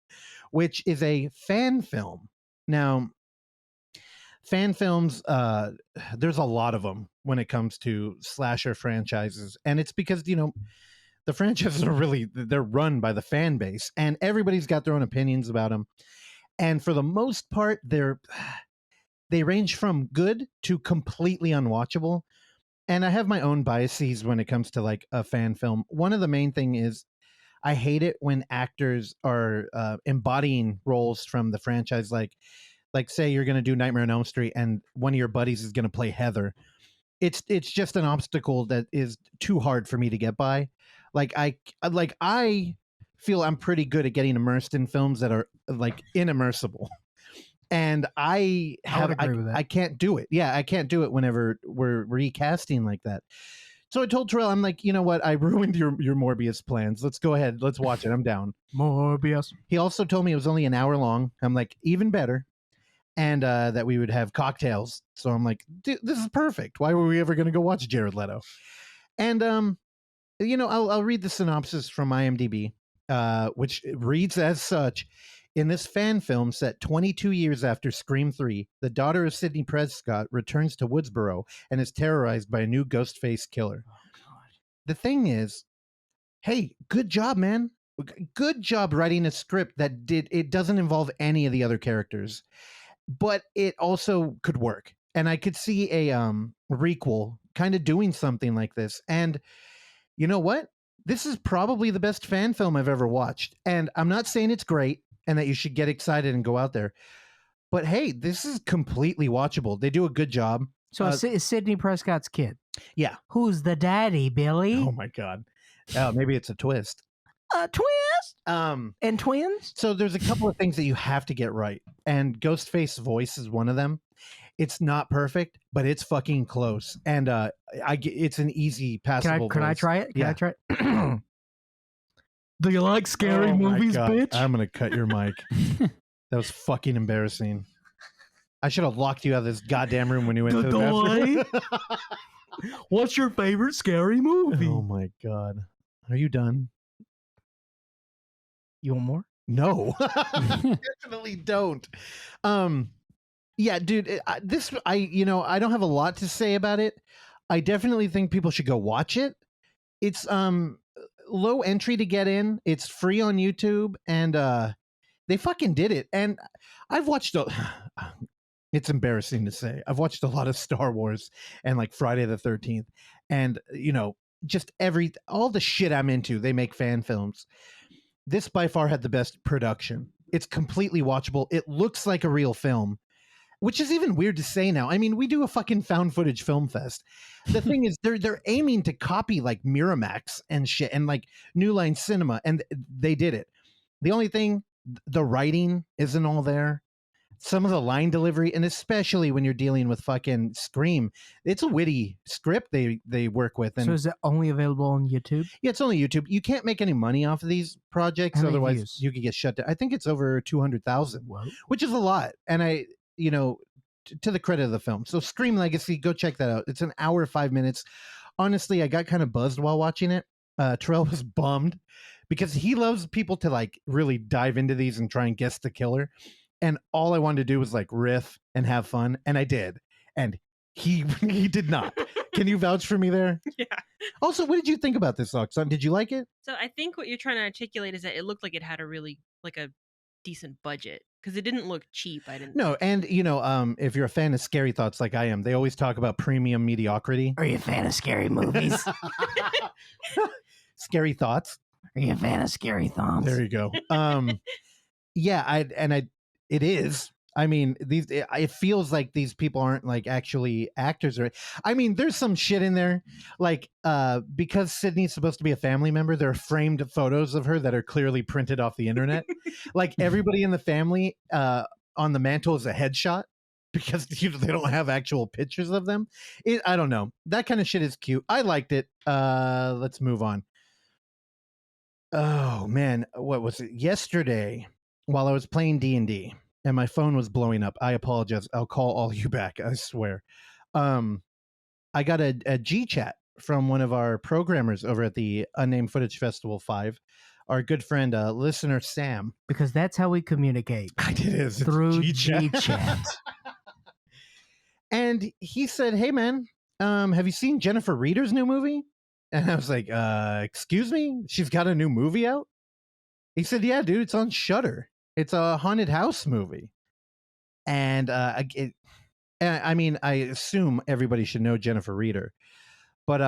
which is a fan film. Now, fan films, there's a lot of them when it comes to slasher franchises. And it's because, the franchises are they're run by the fan base. And everybody's got their own opinions about them. And for the most part, they range from good to completely unwatchable. And I have my own biases when it comes to like a fan film. One of the main thing is I hate it when actors are embodying roles from the franchise. Like say you're going to do Nightmare on Elm Street and one of your buddies is going to play Heather. It's just an obstacle that is too hard for me to get by. I feel I'm pretty good at getting immersed in films that are like inimmersible. And I can't do it. Yeah, I can't do it whenever we're recasting like that. So I told Terrell, I'm like, you know what? I ruined your Morbius plans. Let's go ahead. Let's watch it. I'm down. Morbius. He also told me it was only an hour long. I'm like, even better. And that we would have cocktails. So I'm like, dude, this is perfect. Why were we ever going to go watch Jared Leto? And, I'll read the synopsis from IMDb, which reads as such. In this fan film set 22 years after Scream 3, the daughter of Sidney Prescott returns to Woodsboro and is terrorized by a new ghost-faced killer. Oh, God. The thing is, hey, good job, man. Good job writing a script that it doesn't involve any of the other characters, but it also could work. And I could see a requel kind of doing something like this. And you know what? This is probably the best fan film I've ever watched. And I'm not saying it's great and that you should get excited and go out there. But hey, this is completely watchable. They do a good job. So it's Sidney Prescott's kid. Yeah. Who's the daddy, Billy? Oh my God. Maybe it's a twist. A twist? And twins? So there's a couple of things that you have to get right. And Ghostface's voice is one of them. It's not perfect, but it's fucking close. And it's an easy passable Can I try it? Can Yeah. I try it? Do you like scary movies, bitch? I'm going to cut your mic. That was fucking embarrassing. I should have locked you out of this goddamn room when you went to the bathroom. What's your favorite scary movie? Oh my God. Are you done? You want more? No. Definitely don't. Yeah, dude, I don't have a lot to say about it. I definitely think people should go watch it. It's low entry to get in. It's free on YouTube, and they fucking did it. And I've watched it's embarrassing to say, I've watched a lot of Star Wars and like Friday the 13th, and just all the shit I'm into, they make fan films. This by far had the best production. It's completely watchable. It looks like a real film, which is even weird to say now. I mean, we do a fucking found footage film fest. The thing is, they're aiming to copy like Miramax and shit and like New Line Cinema, and they did it. The only thing, the writing isn't all there. some of the line delivery, and especially when you're dealing with fucking Scream, it's a witty script they work with. And So is it only available on YouTube? yeah, it's only YouTube. You can't make any money off of these projects, How many otherwise views? you could get shut down. I think it's over 200,000, Whoa. which is a lot. And to the credit of the film. So Scream Legacy, go check that out. It's an hour, 5 minutes. Honestly, I got kind of buzzed while watching it. Terrell was bummed because he loves people to like really dive into these and try and guess the killer. And all I wanted to do was like riff and have fun. And I did. And he did not. Can you vouch for me there? Yeah. Also, what did you think about this, Oxon? Did you like it? So I think what you're trying to articulate is that it looked like it had a really like a decent budget because it didn't look cheap. I didn't. No, and if you're a fan of Scary Thoughts like I am, they always talk about premium mediocrity. Are you a fan of scary movies? Scary Thoughts. Are you a fan of scary thoughts? There you go. Yeah, it is. I mean, it feels like these people aren't like actually actors, or I mean, there's some shit in there, like because Sydney's supposed to be a family member, there are framed photos of her that are clearly printed off the internet. Like everybody in the family on the mantle is a headshot because they don't have actual pictures of them. I don't know. That kind of shit is cute. I liked it. Let's move on. Oh man, what was it? Yesterday, while I was playing D&D and my phone was blowing up, I apologize. I'll call all you back, I swear. I got a G chat from one of our programmers over at the Unnamed Footage Festival 5, our good friend, listener Sam. Because that's how we communicate. It is. It's Through G-chat. G-chat. And he said, hey man, have you seen Jennifer Reeder's new movie? And I was like, excuse me? She's got a new movie out? He said, yeah, dude, it's on Shudder. It's a haunted house movie. And I mean, I assume everybody should know Jennifer Reeder. But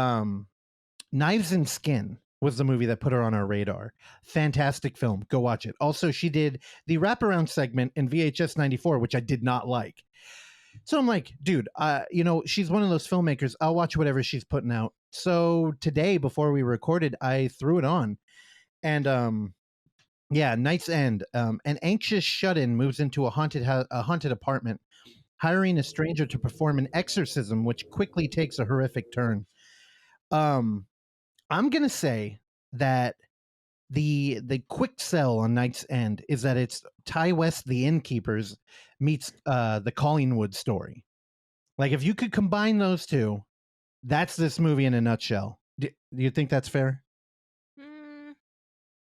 Knives and Skin was the movie that put her on our radar. Fantastic film. Go watch it. Also, she did the wraparound segment in VHS 94, which I did not like. So I'm like, dude, she's one of those filmmakers. I'll watch whatever she's putting out. So today, before we recorded, I threw it on. And yeah, Night's End. An anxious shut-in moves into a haunted apartment, hiring a stranger to perform an exorcism, which quickly takes a horrific turn. I'm gonna say that the quick sell on Night's End is that it's Ty West, The Innkeepers, meets the Collingwood story. Like, if you could combine those two, that's this movie in a nutshell. Do you think that's fair?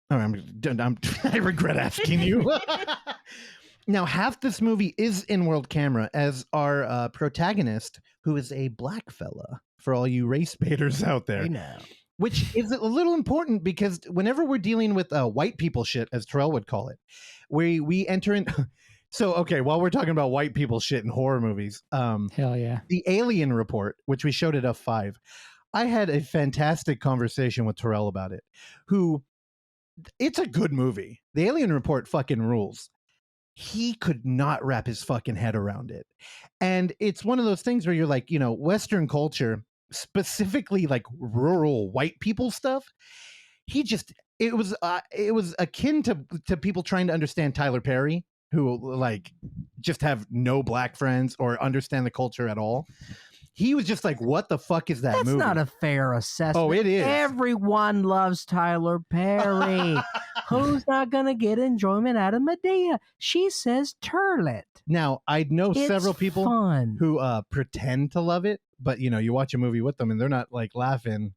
Oh, I regret asking you. Now, half this movie is in world camera as our protagonist, who is a black fella, for all you race baiters out there. Hey now. Which is a little important because whenever we're dealing with white people shit, as Terrell would call it, we enter in. So, okay, while we're talking about white people shit in horror movies, hell yeah, the Alien Report, which we showed at F5, I had a fantastic conversation with Terrell about it. It's a good movie. The Alien Report fucking rules. He could not wrap his fucking head around it, and it's one of those things where you're like, Western culture, specifically like rural white people stuff. It was akin to people trying to understand Tyler Perry, who like just have no black friends or understand the culture at all. He was just like, what the fuck is that movie? That's not a fair assessment. Oh, it is. Everyone loves Tyler Perry. Who's not going to get enjoyment out of Medea? She says turlet. Now, I know several people fun. who pretend to love it, but you watch a movie with them and they're not like laughing.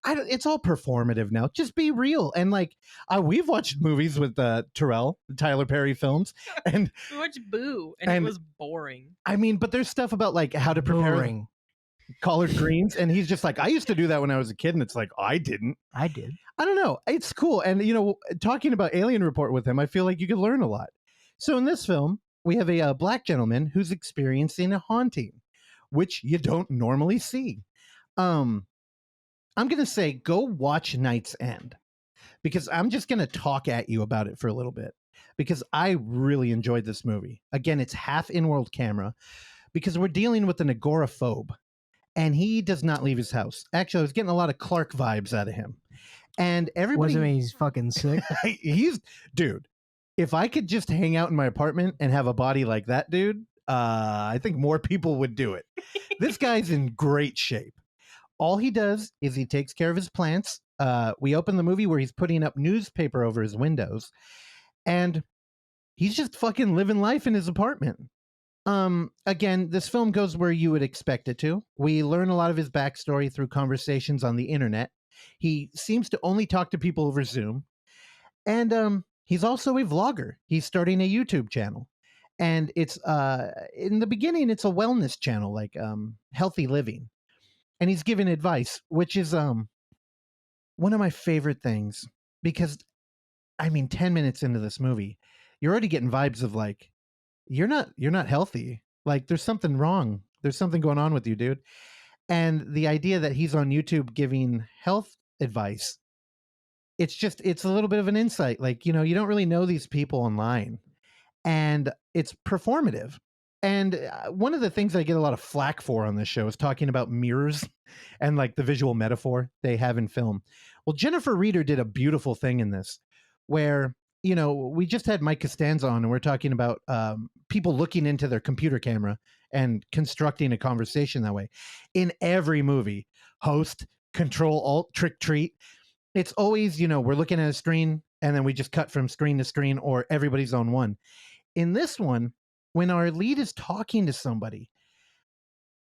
It's all performative now. Just be real. And like, we've watched movies with Terrell, the Tyler Perry films, and we watched Boo, and it was boring. I mean, but there's stuff about like how to prepare collard greens, and he's just like, I used to do that when I was a kid, and it's like, I didn't. I did. I don't know. It's cool. And talking about Alien Report with him, I feel like you could learn a lot. So in this film, we have a black gentleman who's experiencing a haunting, which you don't normally see. I'm going to say, go watch Night's End, because I'm just going to talk at you about it for a little bit, because I really enjoyed this movie. Again, it's half in-world camera, because we're dealing with an agoraphobe, and he does not leave his house. Actually, I was getting a lot of Clark vibes out of him. And everybody... What does it mean he's fucking sick? Dude, if I could just hang out in my apartment and have a body like that dude, I think more people would do it. This guy's in great shape. All he does is he takes care of his plants. We open the movie where he's putting up newspaper over his windows, and he's just fucking living life in his apartment. Again, this film goes where you would expect it to. We learn a lot of his backstory through conversations on the internet. He seems to only talk to people over Zoom. And he's also a vlogger. He's starting a YouTube channel. And it's in the beginning, it's a wellness channel, like healthy living. And he's giving advice, which is one of my favorite things, because 10 minutes into this movie, you're already getting vibes of like, you're not healthy. Like there's something wrong. There's something going on with you, dude. And the idea that he's on YouTube giving health advice, it's a little bit of an insight. Like, you don't really know these people online, and it's performative. And one of the things I get a lot of flack for on this show is talking about mirrors and like the visual metaphor they have in film. Well, Jennifer Reeder did a beautiful thing in this where, we just had Mike Costanza on, and we're talking about people looking into their computer camera and constructing a conversation that way. In every movie, host, control, alt, trick, treat, it's always, we're looking at a screen and then we just cut from screen to screen, or everybody's on one. In this one, when our lead is talking to somebody,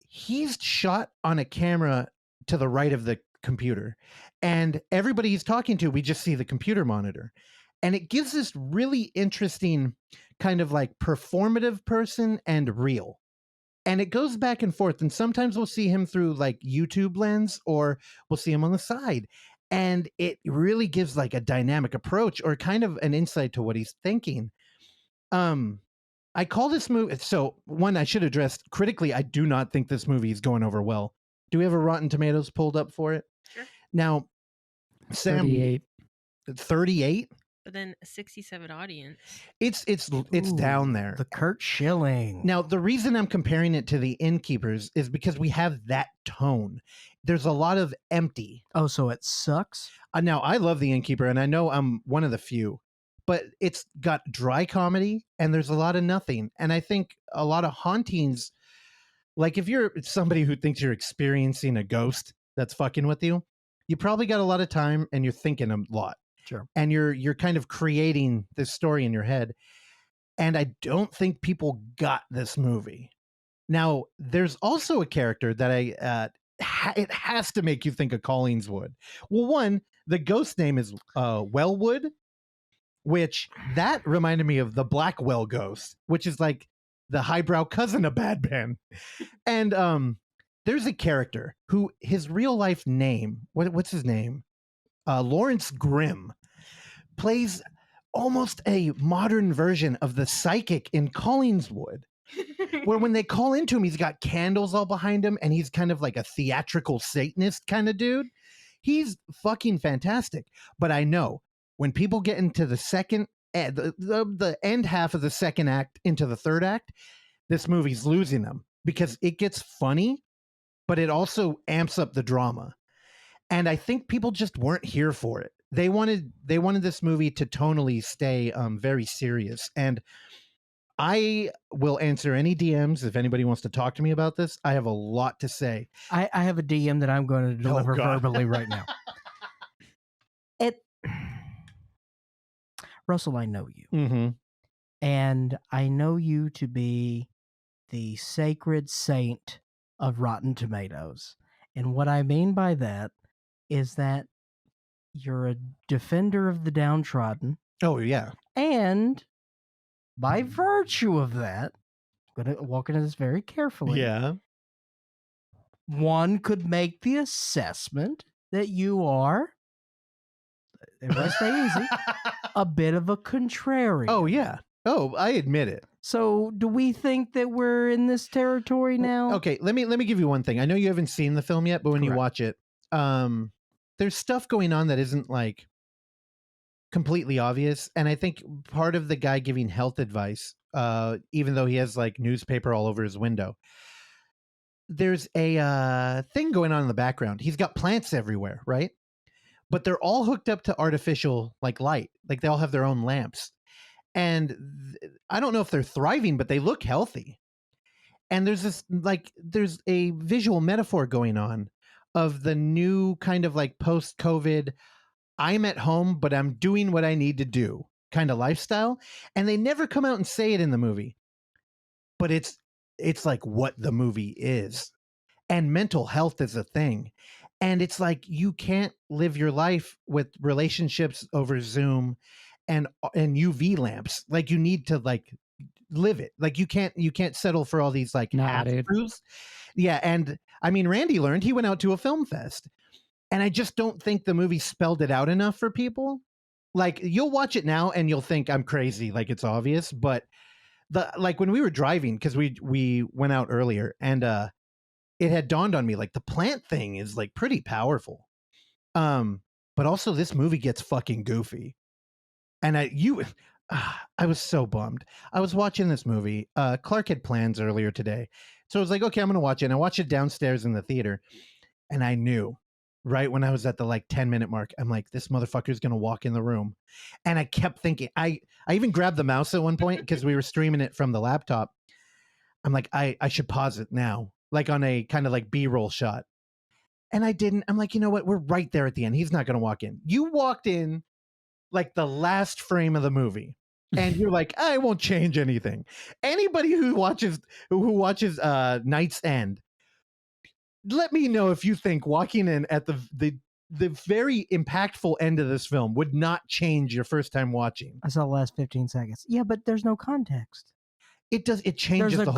he's shot on a camera to the right of the computer, and everybody he's talking to, we just see the computer monitor. And it gives this really interesting kind of like performative person and real. And it goes back and forth. And sometimes we'll see him through like YouTube lens, or we'll see him on the side. And it really gives like a dynamic approach, or kind of an insight to what he's thinking. I call this movie, so one, I should address critically, I do not think this movie is going over well. Do we have a Rotten Tomatoes pulled up for it? Sure. Now, Sam, 38. 38? But then a 67 audience. It's Ooh, down there. The Kurt Schilling. Now, the reason I'm comparing it to The Innkeepers is because we have that tone. There's a lot of empty. Oh, so it sucks? Now, I love The Innkeeper, and I know I'm one of the few, but it's got dry comedy, and there's a lot of nothing. And I think a lot of hauntings, like if you're somebody who thinks you're experiencing a ghost that's fucking with you, you probably got a lot of time and you're thinking a lot. Sure. And you're kind of creating this story in your head. And I don't think people got this movie. Now, there's also a character that it has to make you think of Collingswood. Well, one, the ghost name is Wellwood, which that reminded me of the Blackwell Ghost, which is like the highbrow cousin of Badman. And there's a character who his real life name, what's his name? Lawrence Grimm, plays almost a modern version of the psychic in Collingswood, where when they call into him, he's got candles all behind him, and he's kind of like a theatrical Satanist kind of dude. He's fucking fantastic. But I know when people get into the second, the end half of the second act into the third act, this movie's losing them, because it gets funny, but it also amps up the drama. And I think people just weren't here for it. They wanted this movie to tonally stay very serious. And I will answer any DMs if anybody wants to talk to me about this. I have a lot to say. I have a DM that I'm going to deliver verbally right now. Russell, I know you. Mm-hmm. And I know you to be the sacred saint of Rotten Tomatoes. And what I mean by that is that you're a defender of the downtrodden. Oh, yeah. And by virtue of that, I'm going to walk into this very carefully. Yeah. One could make the assessment that you are, everybody stay easy, a bit of a contrarian. Oh, yeah. Oh, I admit it. So do we think that we're in this territory now? Okay, let me give you one thing. I know you haven't seen the film yet, but when you watch it, there's stuff going on that isn't like completely obvious. And I think part of the guy giving health advice, even though he has like newspaper all over his window, there's a thing going on in the background. He's got plants everywhere, right? But they're all hooked up to artificial like light. Like they all have their own lamps. and I don't know if they're thriving, but they look healthy. And there's a visual metaphor going on of the new kind of like post-COVID, I'm at home, but I'm doing what I need to do kind of lifestyle. And they never come out and say it in the movie, but it's like what the movie is. And mental health is a thing. And it's like, you can't live your life with relationships over Zoom and UV lamps. Like, you need to like live it. Like, you can't settle for all these like half truths. Yeah. And I mean, Randy learned, he went out to a film fest, and I just don't think the movie spelled it out enough for people. Like, you'll watch it now and you'll think I'm crazy. Like, it's obvious, but like when we were driving, cause we went out earlier, and, it had dawned on me, like, the plant thing is like pretty powerful. But also this movie gets fucking goofy. And I was so bummed. I was watching this movie. Clark had plans earlier today. So I was like, okay, I'm going to watch it. And I watched it downstairs in the theater. And I knew right when I was at the like 10-minute mark, I'm like, this motherfucker's going to walk in the room. And I kept thinking, I even grabbed the mouse at one point because we were streaming it from the laptop. I'm like, I should pause it now, like on a kind of like B-roll shot. And I didn't. I'm like, you know what? We're right there at the end. He's not going to walk in. You walked in like the last frame of the movie. And you're like, I won't change anything. Anybody who watches Night's End, let me know if you think walking in at the very impactful end of this film would not change your first time watching. I saw the last 15 seconds. Yeah, but there's no context. It does. It changes the whole.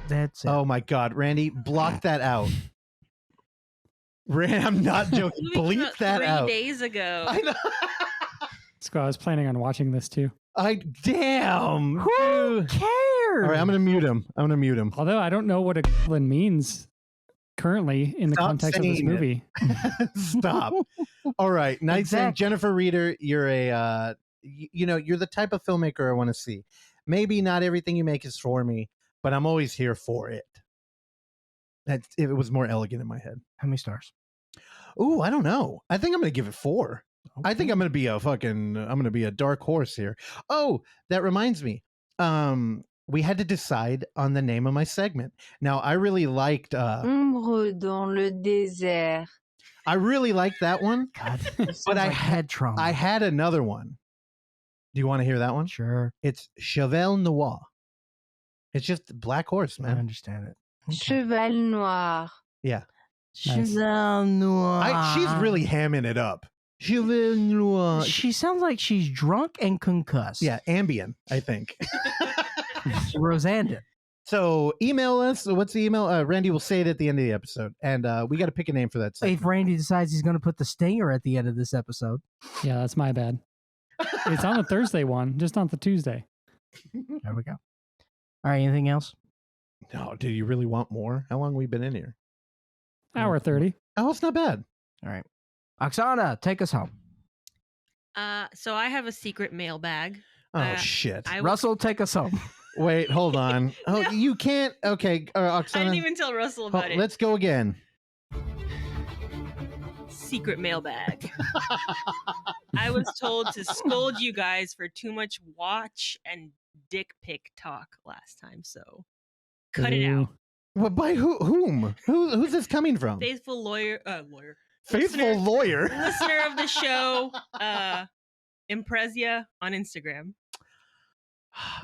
That's it. Oh my God, Randy, block that out. I'm not joking. Bleep that out. 3 days ago. I know. So I was planning on watching this too. Damn. Who cares? All right, I'm gonna mute him. Although I don't know what a goblin means currently in the context of this movie. Stop. All right, Night's End, Jennifer Reeder, you're a you're the type of filmmaker I want to see. Maybe not everything you make is for me, but I'm always here for it. It was more elegant in my head. How many stars? Ooh, I don't know. I think I'm gonna give it 4. Okay. I think I'm gonna be a dark horse here. Oh, that reminds me. We had to decide on the name of my segment. Now, I really liked Ombre dans le désert. I really liked that one. God, but I like head trauma. I had another one. Do you want to hear that one? Sure. It's Cheval Noir. It's just Black Horse, man. I understand it. Okay. Cheval Noir. Yeah. Nice. Cheval Noir. She's really hamming it up. Cheval Noir. She sounds like she's drunk and concussed. Yeah, Ambien, I think. Roseanne did. So email us. What's the email? Randy will say it at the end of the episode. And we got to pick a name for that segment. If Randy decides he's going to put the stinger at the end of this episode. Yeah, that's my bad. It's on the Thursday one, just not the Tuesday. There we go. All right, anything else? No, do you really want more? How long have we been in here? Hour 30. Oh, it's not bad. All right. Oksana, take us home. So I have a secret mailbag. Oh, shit. Russell, take us home. Wait, hold on. Oh, no. You can't. Okay, Oksana. I didn't even tell Russell about it. Let's go again. Secret mailbag. I was told to scold you guys for too much watch and dick pic talk last time, so cut it out. Well, by whom? Who's this coming from? Faithful lawyer. Faithful lawyer. Listener of the show, Imprezia on Instagram.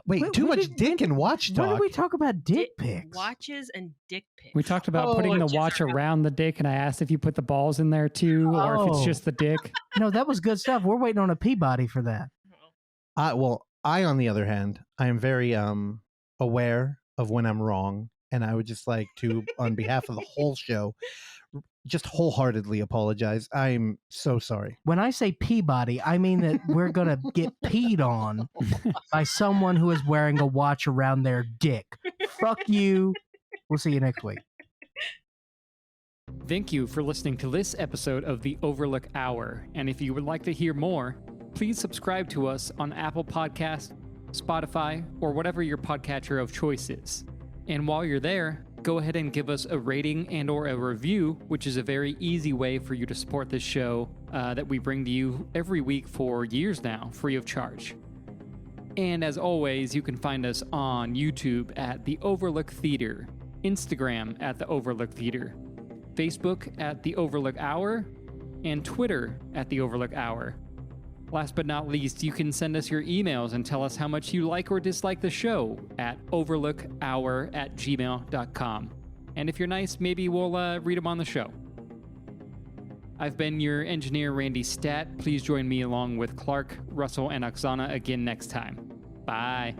Wait, too much dick and watch talk. When did we talk about dick pics? Watches and dick pics. We talked about putting the watch around the dick, and I asked if you put the balls in there too, or if it's just the dick. No, that was good stuff. We're waiting on a Peabody for that. Well, I, on the other hand, I am very aware of when I'm wrong, and I would just like to, on behalf of the whole show, just wholeheartedly apologize. I'm so sorry. When I say Peabody, I mean that we're going to get peed on by someone who is wearing a watch around their dick. Fuck you. We'll see you next week. Thank you for listening to this episode of the Overlook Hour. And if you would like to hear more, please subscribe to us on Apple Podcasts, Spotify, or whatever your podcatcher of choice is. And while you're there, go ahead and give us a rating and or a review, which is a very easy way for you to support this show that we bring to you every week for years now, free of charge. And as always, you can find us on YouTube at The Overlook Theater, Instagram at The Overlook Theater, Facebook at The Overlook Hour, and Twitter at The Overlook Hour. Last but not least, you can send us your emails and tell us how much you like or dislike the show at overlookhour@gmail.com. And if you're nice, maybe we'll read them on the show. I've been your engineer, Randy Stat. Please join me along with Clark, Russell, and Oksana again next time. Bye.